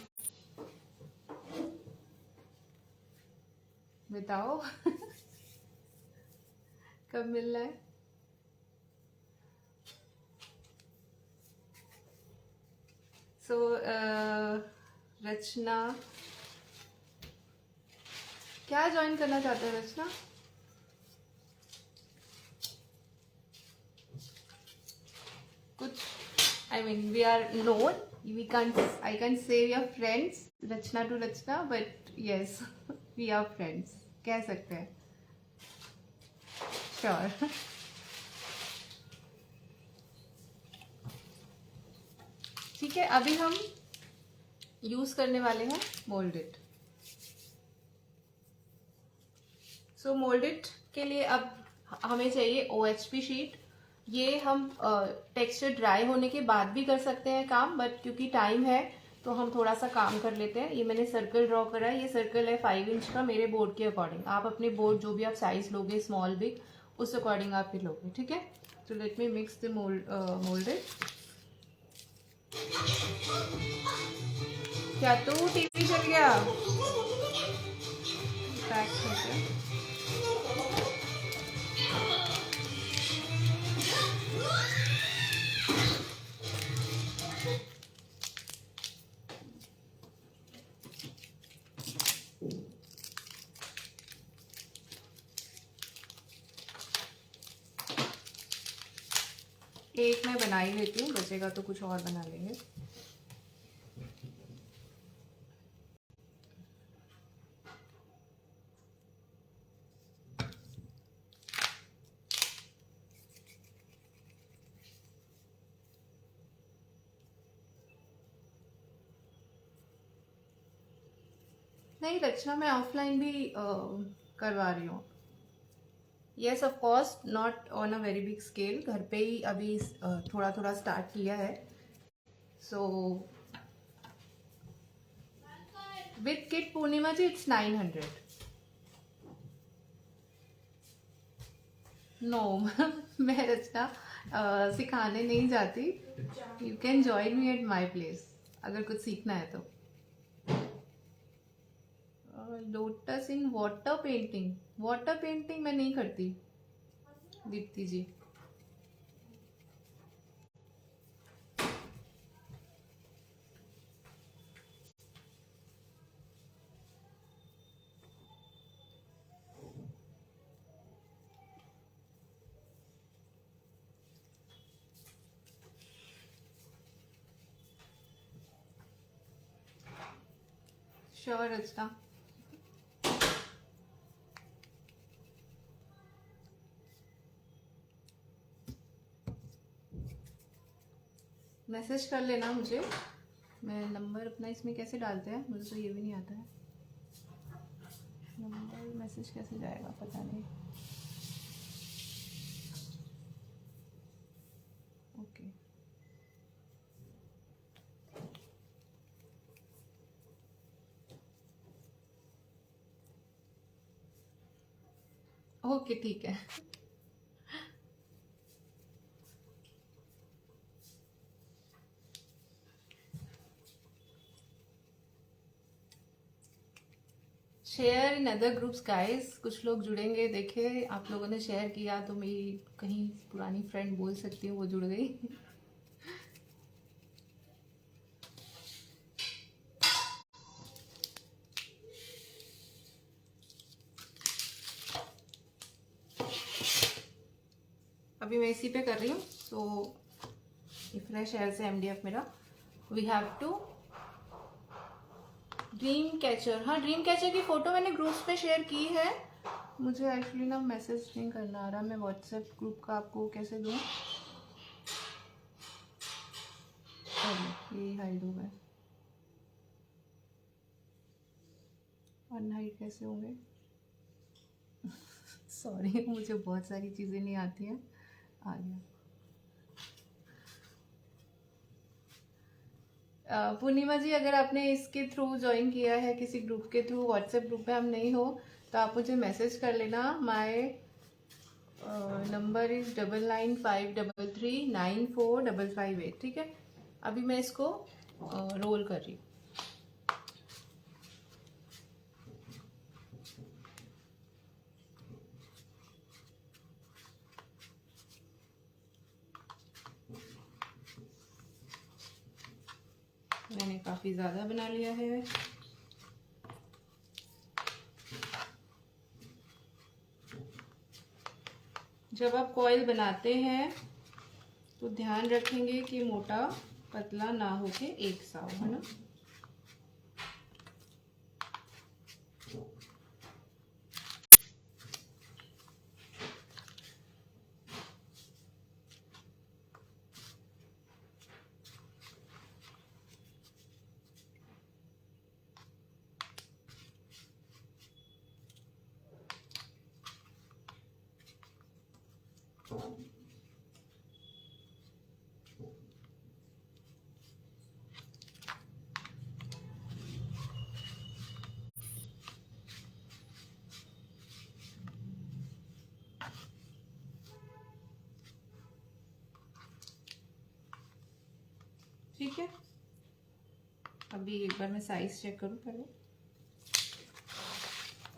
बताओ कब मिलना है। सो रचना क्या ज्वाइन करना चाहते हैं रचना? कुछ I mean we are known, we can't, I can't say we are friends Rachna to Rachna, but yes we are friends कह सकते हैं। श्योर ठीक है। अभी हम यूज करने वाले हैं मोल्डेड। सो मोल्डेड के लिए अब हमें चाहिए OHP शीट। ये हम टेक्सचर ड्राई होने के बाद भी कर सकते हैं काम, बट क्योंकि टाइम है तो हम थोड़ा सा काम कर लेते हैं। ये मैंने सर्कल ड्रॉ करा है, ये सर्कल है 5 इंच का, मेरे बोर्ड के अकॉर्डिंग। आप अपने बोर्ड जो भी आप साइज लोगे, स्मॉल बिग, उस अकॉर्डिंग आप ही लोगे, ठीक है। तो let me mix the moulded. क्या तू टीवी चल गया? पैक है। एक मैं बना ही लेती हूँ, बचेगा तो कुछ और बना लेंगे। नहीं रचना, मैं ऑफलाइन भी करवा रही हूँ। Yes of course, not on a very big scale, घर पे ही अभी थोड़ा थोड़ा स्टार्ट किया है। So with kit Purnima ji it's 900। No मैं रचना सिखाने नहीं जाती। You can join me at my place अगर कुछ सीखना है तो। Lotus in water painting, water painting मैं नहीं करती दीप्ति जी। श्योर रचना। मैसेज कर लेना मुझे, मैं नंबर अपना इसमें कैसे डालते हैं मुझे तो ये भी नहीं आता है। नंबर मैसेज कैसे जाएगा पता नहीं। ओके ओके ठीक है। Share in other groups guys, कुछ लोग जुड़ेंगे। देखे आप लोगों ने शेयर किया तो मेरी कहीं पुरानी फ्रेंड बोल सकती हूँ वो जुड़ गई। अभी मैं इसी पे कर रही हूँ। सो फ्रेश एयर से MDF मेरा। We have to dream catcher. हाँ ड्रीम कैचर की फोटो मैंने ग्रुप्स पे शेयर की है। मुझे एक्चुअली ना मैसेज नहीं करना आ रहा, मैं व्हाट्सएप ग्रुप का आपको कैसे दूँ। ये हाइड हो गए, अनहाइड कैसे होंगे। सॉरी मुझे बहुत सारी चीज़ें नहीं आती हैं। आ गया। पूर्णिमा जी अगर आपने इसके थ्रू ज्वाइन किया है किसी ग्रुप के थ्रू, व्हाट्सएप ग्रुप में हम नहीं हो तो आप मुझे मैसेज कर लेना। My number is 9953394558। ठीक है, अभी मैं इसको रोल कर रही हूँ। मैंने काफ़ी ज़्यादा बना लिया है। जब आप कॉइल बनाते हैं तो ध्यान रखेंगे कि मोटा पतला ना होके एक सा हो, है ना। ठीक है, अभी एक बार मैं साइज चेक करूं पहले,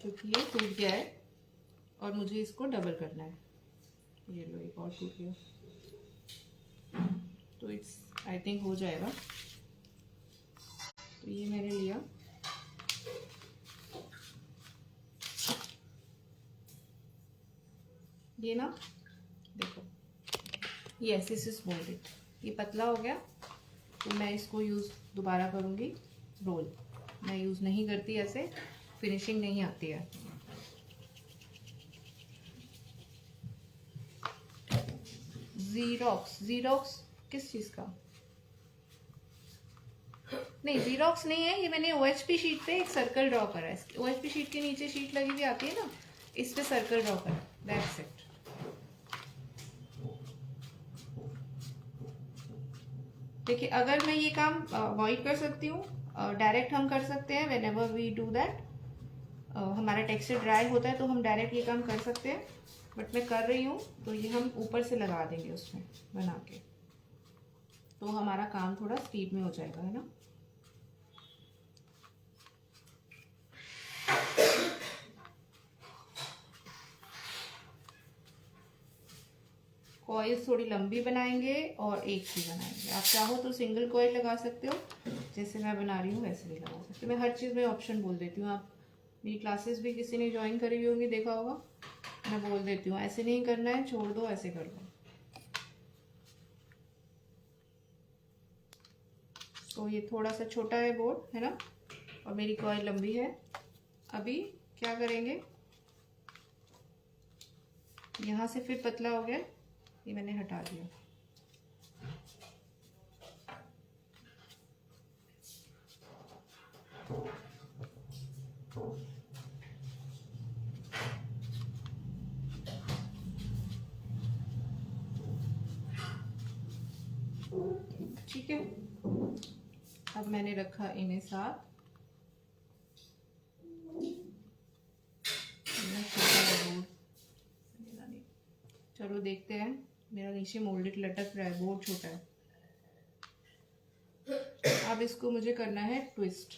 क्योंकि ये टूट गया है और मुझे इसको डबल करना है। ये लो एक और टूट गया, तो इट्स आई थिंक हो जाएगा। तो ये मैंने लिया, ये ना देखो, यस दिस इज मोल्डेड। ये पतला हो गया तो मैं इसको यूज़ दोबारा करूँगी रोल। मैं यूज़ नहीं करती, ऐसे फिनिशिंग नहीं आती है। ज़ीरॉक्स, ज़ीरॉक्स किस चीज़ का? नहीं जीरोक्स नहीं है ये, मैंने OHP शीट पे एक सर्कल ड्रॉ करा है। OHP शीट के नीचे शीट लगी हुई आती है ना, इस पे सर्कल ड्रॉ करा, दैट्स इट। देखिए अगर मैं ये काम अवॉइड कर सकती हूँ, डायरेक्ट हम कर सकते हैं, whenever we do that, हमारा टेक्सचर ड्राई होता है तो हम डायरेक्ट ये काम कर सकते हैं, बट मैं कर रही हूँ तो ये हम ऊपर से लगा देंगे उसमें बना के, तो हमारा काम थोड़ा स्पीड में हो जाएगा, है ना। कॉइल्स थोड़ी लंबी बनाएंगे और एक ही बनाएंगे। आप चाहो तो सिंगल कॉइल लगा सकते हो, जैसे मैं बना रही हूँ वैसे भी लगा सकते हो। मैं हर चीज़ में ऑप्शन बोल देती हूँ। आप मेरी क्लासेस भी किसी ने ज्वाइन करी हुई होंगी, देखा होगा, मैं बोल देती हूँ ऐसे नहीं करना है, छोड़ दो, ऐसे कर दो। तो ये थोड़ा सा छोटा है बोर्ड, है ना, और मेरी कॉइल लंबी है। अभी क्या करेंगे, यहाँ से फिर पतला हो गया, ये मैंने हटा दिया। ठीक है, अब मैंने रखा इन्हें साथ। चलो देखते हैं, मेरा नीचे मोल्डेड लटक रहा है, बोर्ड छोटा है। अब इसको मुझे करना है ट्विस्ट।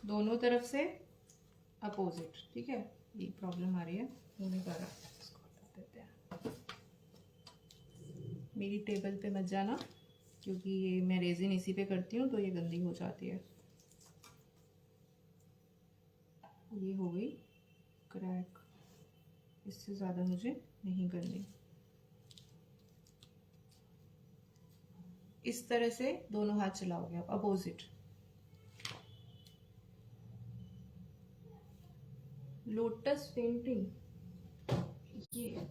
दोनों तरफ से अपोजिट, ठीक है। ये प्रॉब्लम आ रही है, होने का रहा, इसको हटा देते हैं। मेरी टेबल पे मत जाना, क्योंकि ये मैं रेजिन इसी पे करती हूँ तो ये गंदी हो जाती है। ये हो गई क्रैक, इससे ज़्यादा मुझे नहीं करनी। इस तरह से दोनों हाथ चलाओगे आप अपोजिट। लोटस पेंटिंग, ये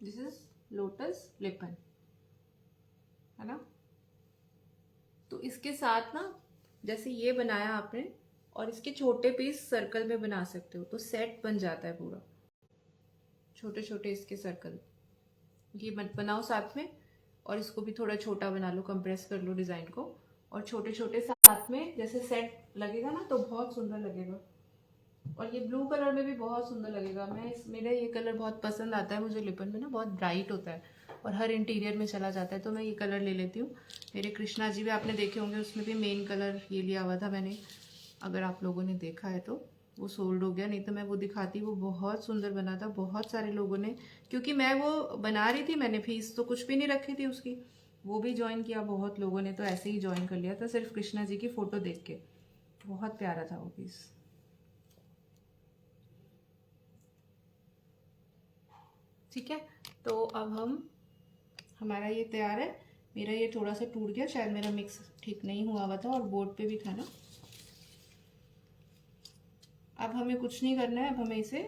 दिस इज लोटस लिपन, है ना। तो इसके साथ ना, जैसे ये बनाया आपने, और इसके छोटे पीस सर्कल में बना सकते हो, तो सेट बन जाता है पूरा। छोटे छोटे इसके सर्कल ये बनाओ साथ में, और इसको भी थोड़ा छोटा बना लो, कंप्रेस कर लो डिजाइन को, और छोटे छोटे साथ में जैसे सेट लगेगा ना तो बहुत सुंदर लगेगा। और ये ब्लू कलर में भी बहुत सुंदर लगेगा। मेरा ये कलर बहुत पसंद आता है मुझे, लिपन में ना बहुत ब्राइट होता है और हर इंटीरियर में चला जाता है, तो मैं ये कलर ले लेती हूँ। मेरे कृष्णा जी भी आपने देखे होंगे, उसमें भी मेन कलर ये लिया हुआ था मैंने, अगर आप लोगों ने देखा है तो। वो सोल्ड हो गया, नहीं तो मैं वो दिखाती, वो बहुत सुंदर बना था। बहुत सारे लोगों ने, क्योंकि मैं वो बना रही थी, मैंने फीस तो कुछ भी नहीं रखी थी उसकी, वो भी ज्वाइन किया बहुत लोगों ने, तो ऐसे ही ज्वाइन कर लिया था सिर्फ कृष्णा जी की फ़ोटो देख के। बहुत प्यारा था वो पीस। ठीक है, तो अब हमारा ये तैयार है। मेरा ये थोड़ा सा टूट गया, शायद मेरा मिक्स ठीक नहीं हुआ हुआ था और बोर्ड पे भी था ना। अब हमें कुछ नहीं करना है, अब हमें इसे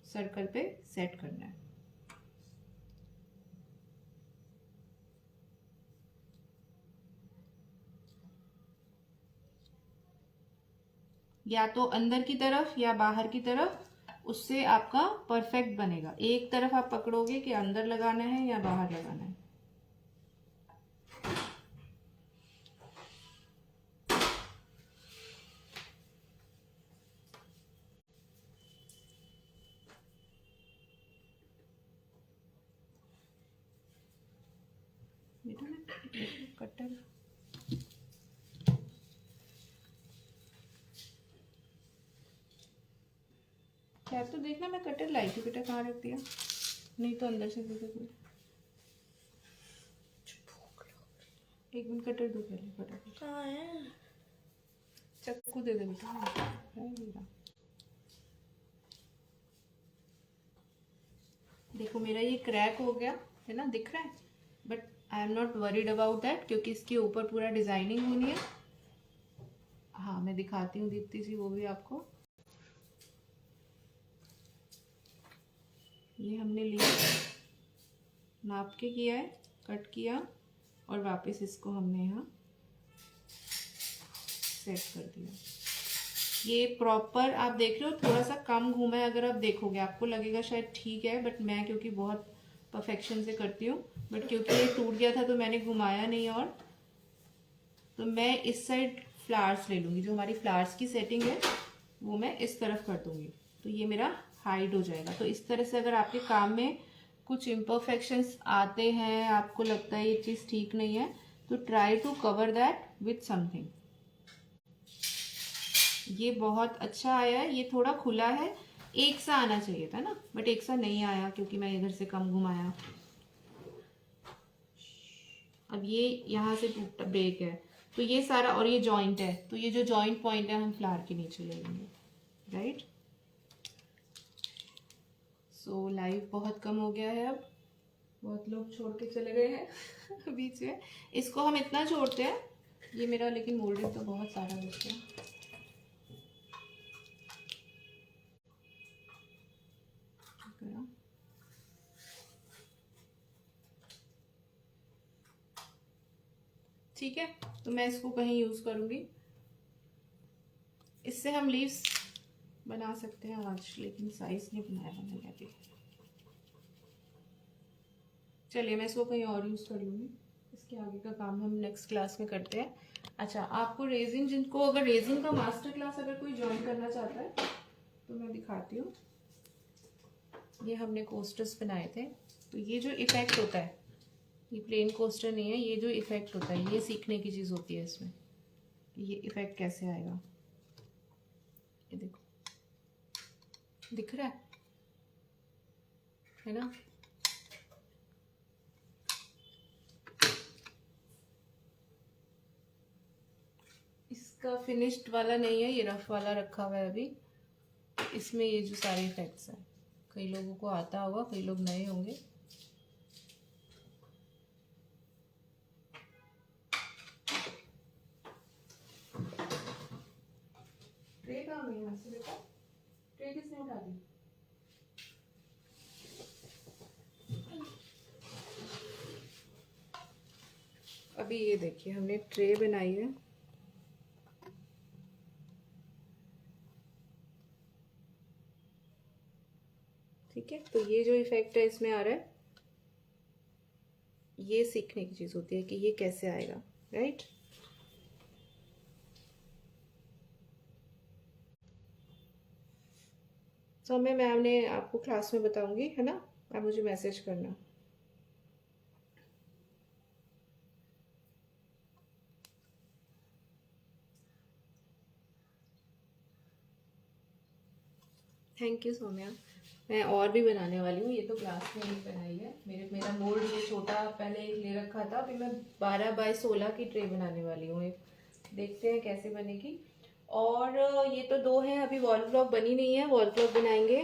सर्कल पे सेट करना है। या तो अंदर की तरफ या बाहर की तरफ, उससे आपका परफेक्ट बनेगा। एक तरफ आप पकड़ोगे कि अंदर लगाना है या बाहर लगाना है। बेटा ना कटर, क्या तो देखना, मैं कटर लाई थी बेटा, कहाँ रख दिया? नहीं तो अंदर से दे दो। एक मिनट, कटर दो पहले फटाफट। कहाँ है? चाकू दे दे बेटा, है मेरा। देखो मेरा ये क्रैक हो गया है ना, दिख रहा है, but I am not worried about that, क्योंकि इसके ऊपर पूरा डिजाइनिंग होनी है। हाँ मैं दिखाती हूँ दीप्ति जी वो भी आपको। ये हमने लिया, नाप के किया है, कट किया और वापस इसको हमने यहाँ सेट कर दिया। ये प्रॉपर आप देख रहे हो, थोड़ा सा कम घूमा है, अगर आप देखोगे आपको लगेगा शायद ठीक है, बट मैं क्योंकि बहुत परफेक्शन से करती हूँ, बट क्योंकि ये टूट गया था तो मैंने घुमाया नहीं। और तो मैं इस साइड फ्लावर्स ले लूँगी, जो हमारी फ्लावर्स की सेटिंग है वो मैं इस तरफ कर दूँगी, तो ये मेरा हाइड हो जाएगा। तो इस तरह से अगर आपके काम में कुछ इम्परफेक्शंस आते हैं, आपको लगता है ये चीज़ ठीक नहीं है, तो try to cover that with something. ये बहुत अच्छा आया है, ये थोड़ा खुला है, एक सा आना चाहिए था ना, बट एक सा नहीं आया क्योंकि मैं इधर से कम घुमाया। अब ये यहाँ से टूट ब्रेक है, तो ये सारा, और ये जॉइंट है, तो ये जो जॉइंट पॉइंट है हम फ्लावर के नीचे ले लेंगे, राइट। सो लाइव बहुत कम हो गया है, अब बहुत लोग छोड़ के चले गए हैं बीच में। इसको हम इतना छोड़ते हैं, ये मेरा लेकिन मोल्डिंग तो बहुत सारा बच गया। ठीक है, तो मैं इसको कहीं यूज करूंगी। इससे हम लीव्स बना सकते हैं आज, लेकिन साइज नहीं बनाया मैंने अभी। चलिए मैं इसको कहीं और यूज कर लूंगी, इसके आगे का काम हम नेक्स्ट क्लास में करते हैं। अच्छा, आपको रेजिन, जिनको अगर रेजिन का मास्टर क्लास अगर कोई ज्वाइन करना चाहता है तो मैं दिखाती हूँ। ये हमने कोस्टर्स बनाए थे, तो ये जो इफेक्ट होता है, ये प्लेन कोस्टर नहीं है, ये जो इफेक्ट होता है ये सीखने की चीज़ होती है इसमें। ये इफेक्ट कैसे आएगा, ये देखो, दिख रहा है ना। इसका फिनिश्ड वाला नहीं है, ये रफ वाला रखा हुआ है अभी। इसमें ये जो सारे इफेक्ट्स हैं, कई लोगों को आता होगा, कई लोग नए होंगे। ट्रे कहाँ गई यहाँ से बेटा, ट्रे किसने उठा दी? अभी ये देखिए हमने ट्रे बनाई है, ठीक है। तो ये जो इफेक्ट है इसमें आ रहा है, ये सीखने की चीज होती है कि ये कैसे आएगा, राइट। तो मैं मैम ने आपको क्लास में बताऊंगी, है ना, आप मुझे मैसेज करना। Thank you Saumya. मैं और भी बनाने वाली हूँ, ये तो क्लास में ही बनाई है। मेरा मोल्ड ये छोटा पहले एक ले रखा था, अभी मैं 12 बाय 16 की ट्रे बनाने वाली हूँ एक, देखते हैं कैसे बनेगी। और ये तो दो हैं, अभी वॉल क्लॉक बनी नहीं है, वॉल क्लॉक बनाएंगे।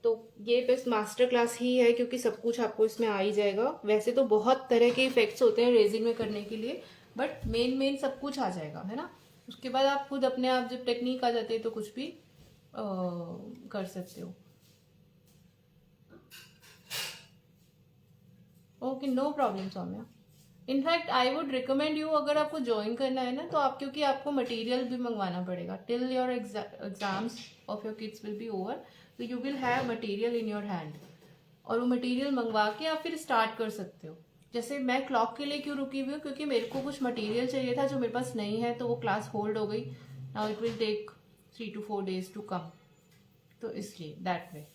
तो ये बस मास्टर क्लास ही है, क्योंकि सब कुछ आपको इसमें आ ही जाएगा। वैसे तो बहुत तरह के इफेक्ट्स होते हैं रेजिन में करने के लिए, बट मेन सब कुछ आ जाएगा, है ना। उसके बाद आप खुद अपने आप जब टेक्निक आ जाती है तो कुछ भी कर सकते हो। Okay, no problem Saumya. In fact I would recommend you, अगर आपको ज्वाइन करना है ना तो आप, क्योंकि आपको मटेरियल भी मंगवाना पड़ेगा till your exams of your kids will be over, तो you will have material in your hand, और वो मटेरियल मंगवा के आप फिर स्टार्ट कर सकते हो। जैसे मैं क्लॉक के लिए क्यों रुकी हुई हूँ, क्योंकि मेरे को कुछ मटेरियल चाहिए था जो मेरे पास नहीं है, तो वो क्लास होल्ड हो गई। Now it will take 3 to 4 days to come, तो इसलिए that way.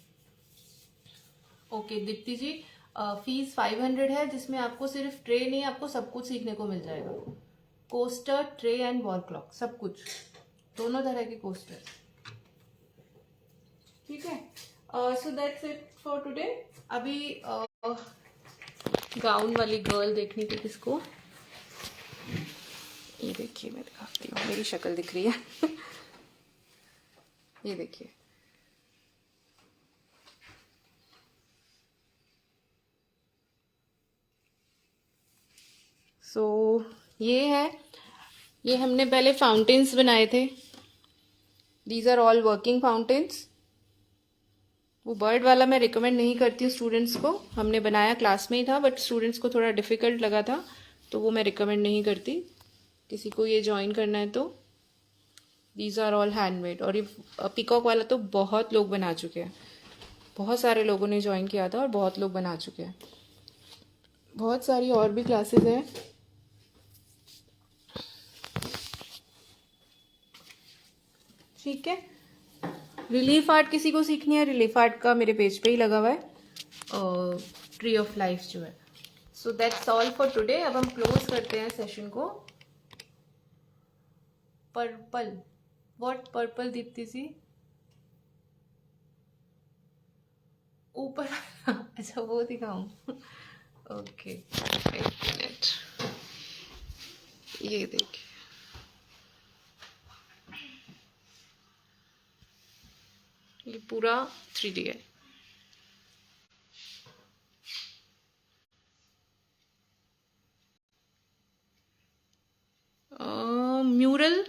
Okay Deepti ji, fees 500 है, जिसमें आपको सिर्फ ट्रे नहीं, आपको सब कुछ सीखने को मिल जाएगा। Coaster, tray and wall clock, सब कुछ, दोनों तरह के कोस्टर, ठीक है। So that's it for today. अभी गाउन वाली गर्ल देखनी थी किसको, ये देखिए मैं दिखाती हूँ, मेरी शक्ल दिख रही है ये देखिए, सो ये है, ये हमने पहले फाउंटेन्स बनाए थे. These are all working fountains. वो बर्ड वाला मैं रिकमेंड नहीं करती हूँ स्टूडेंट्स को. हमने बनाया क्लास में ही था, बट स्टूडेंट्स को थोड़ा डिफिकल्ट लगा था, तो वो मैं रिकमेंड नहीं करती. किसी को ये ज्वाइन करना है तो दीज आर ऑल हैंडमेड. और ये पीकॉक वाला तो बहुत लोग बना चुके हैं. बहुत सारे लोगों ने ज्वाइन किया था और बहुत लोग बना चुके हैं. बहुत सारी और भी क्लासेस हैं. ठीक है. रिलीफ आर्ट किसी को सीखनी है, रिलीफ आर्ट का मेरे पेज पे ही लगा हुआ है, ट्री ऑफ लाइफ जो है. So that's all for today. अब हम क्लोज करते हैं सेशन को. पर्पल, व्हाट पर्पल दीप्ति सी? ऊपर अच्छा वो दिखाऊं? ओके एक मिनट. ये देखिए, ये पूरा 3D है. म्यूरल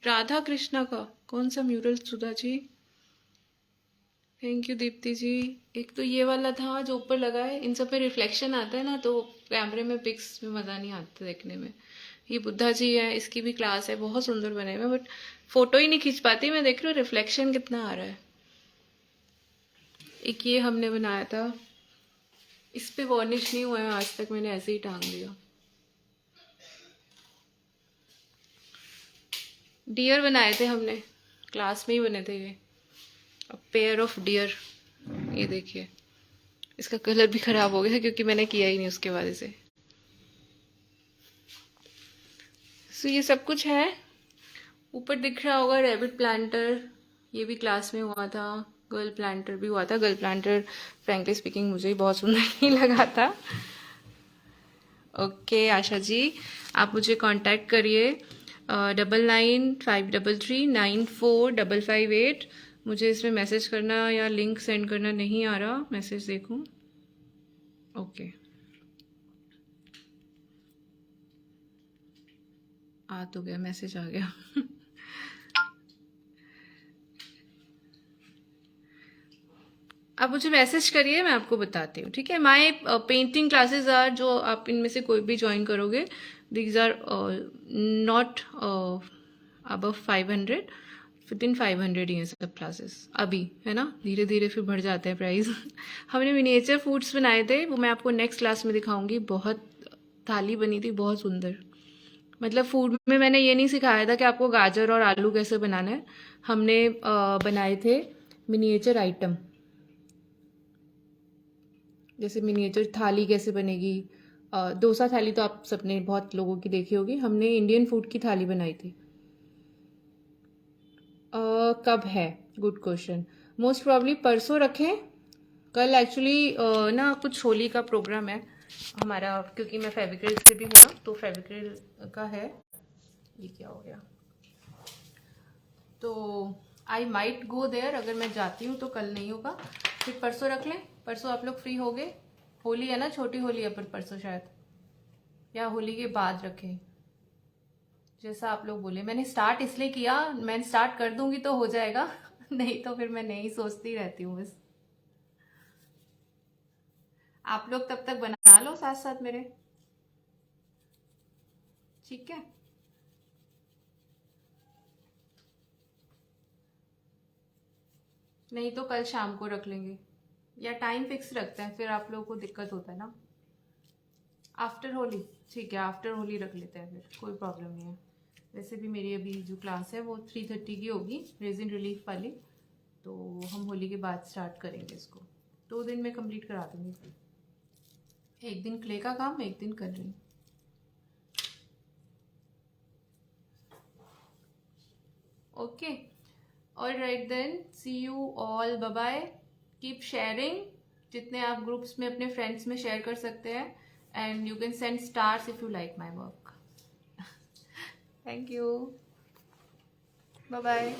राधा कृष्णा का. कौन सा mural Sudha ji? Thank you Deepti ji. एक तो ये वाला था जो ऊपर लगा है. इन सब पे रिफ्लेक्शन आता है ना, तो कैमरे में पिक्स में मज़ा नहीं आता देखने में. ये बुद्धा जी है, इसकी भी क्लास है, बहुत सुंदर बने हुए, बट फोटो ही नहीं खींच पाती. मैं देख रही हूँ रिफ्लेक्शन कितना आ रहा है. एक ये हमने बनाया था, इस पे वार्निश नहीं हुआ है आज तक, मैंने ऐसे ही टांग दिया. डियर बनाए थे हमने, क्लास में ही बने थे ये. Pair of dear. ये देखिए, इसका कलर भी खराब हो गया क्योंकि मैंने किया ही नहीं उसके वजह से. सो ये सब कुछ है. ऊपर दिख रहा होगा रैबिट प्लांटर, ये भी क्लास में हुआ था. गर्ल प्लांटर भी हुआ था. गर्ल प्लांटर फ्रैंकली स्पीकिंग मुझे ही बहुत सुंदर नहीं लगा था. ओके आशा जी, आप मुझे कांटेक्ट करिए 9953394558. मुझे इसमें मैसेज करना या लिंक सेंड करना नहीं आ रहा. मैसेज देखूं. ओके, आ तो गया, मैसेज आ गया. आप मुझे मैसेज करिए, मैं आपको बताती हूँ. ठीक है. माय पेंटिंग क्लासेस आर, जो आप इनमें से कोई भी ज्वाइन करोगे, these are not above 500. Within 500 ही हैं सब क्लासेस अभी, है ना. धीरे धीरे फिर बढ़ जाते हैं प्राइस. हमने मिनिएचर फूड्स बनाए थे, वो मैं आपको नेक्स्ट क्लास में दिखाऊंगी. बहुत थाली बनी थी, बहुत सुंदर. मतलब फूड में मैंने ये नहीं सिखाया था कि आपको गाजर और आलू कैसे बनाना है. हमने बनाए थे मिनिएचर आइटम, जैसे मिनिएचर थाली कैसे बनेगी. डोसा थाली तो आप सबने बहुत लोगों की देखी होगी. हमने इंडियन फूड की थाली बनाई थी. कब है? Good question. मोस्ट प्रॉब्ली परसों रखें. कल एक्चुअली ना कुछ होली का प्रोग्राम है हमारा, क्योंकि मैं फेविक्रिल से भी हूँ ना, तो फेविक्रिल का है. ये क्या हो गया? तो आई माइट गो देयर. अगर मैं जाती हूँ तो कल नहीं होगा, फिर परसों रख लें. परसों आप लोग फ्री हो गए. होली है ना, छोटी होली है, पर परसों शायद, या होली के बाद रखें, जैसा आप लोग बोले. मैंने स्टार्ट इसलिए किया, मैं स्टार्ट कर दूंगी तो हो जाएगा. नहीं तो फिर मैं नहीं सोचती रहती हूँ बस. आप लोग तब तक बना लो साथ साथ मेरे. ठीक है. नहीं तो कल शाम को रख लेंगे, या टाइम फिक्स रखते हैं, फिर आप लोगों को दिक्कत होता है ना. आफ्टर होली, ठीक है, आफ्टर होली रख लेते हैं, फिर कोई प्रॉब्लम नहीं है. वैसे भी मेरी अभी जो क्लास है वो 3:30 की होगी, रेजिन रिलीफ वाली, तो हम होली के बाद स्टार्ट करेंगे इसको. 2 दिन में कंप्लीट करा दूंगी. एक दिन क्ले का काम, एक दिन कर रही हूँ. Okay, alright then, see you all, bye bye. Keep sharing, जितने आप ग्रुप्स में अपने फ्रेंड्स में शेयर कर सकते हैं. And you can send stars if you like my work. Thank you, bye bye.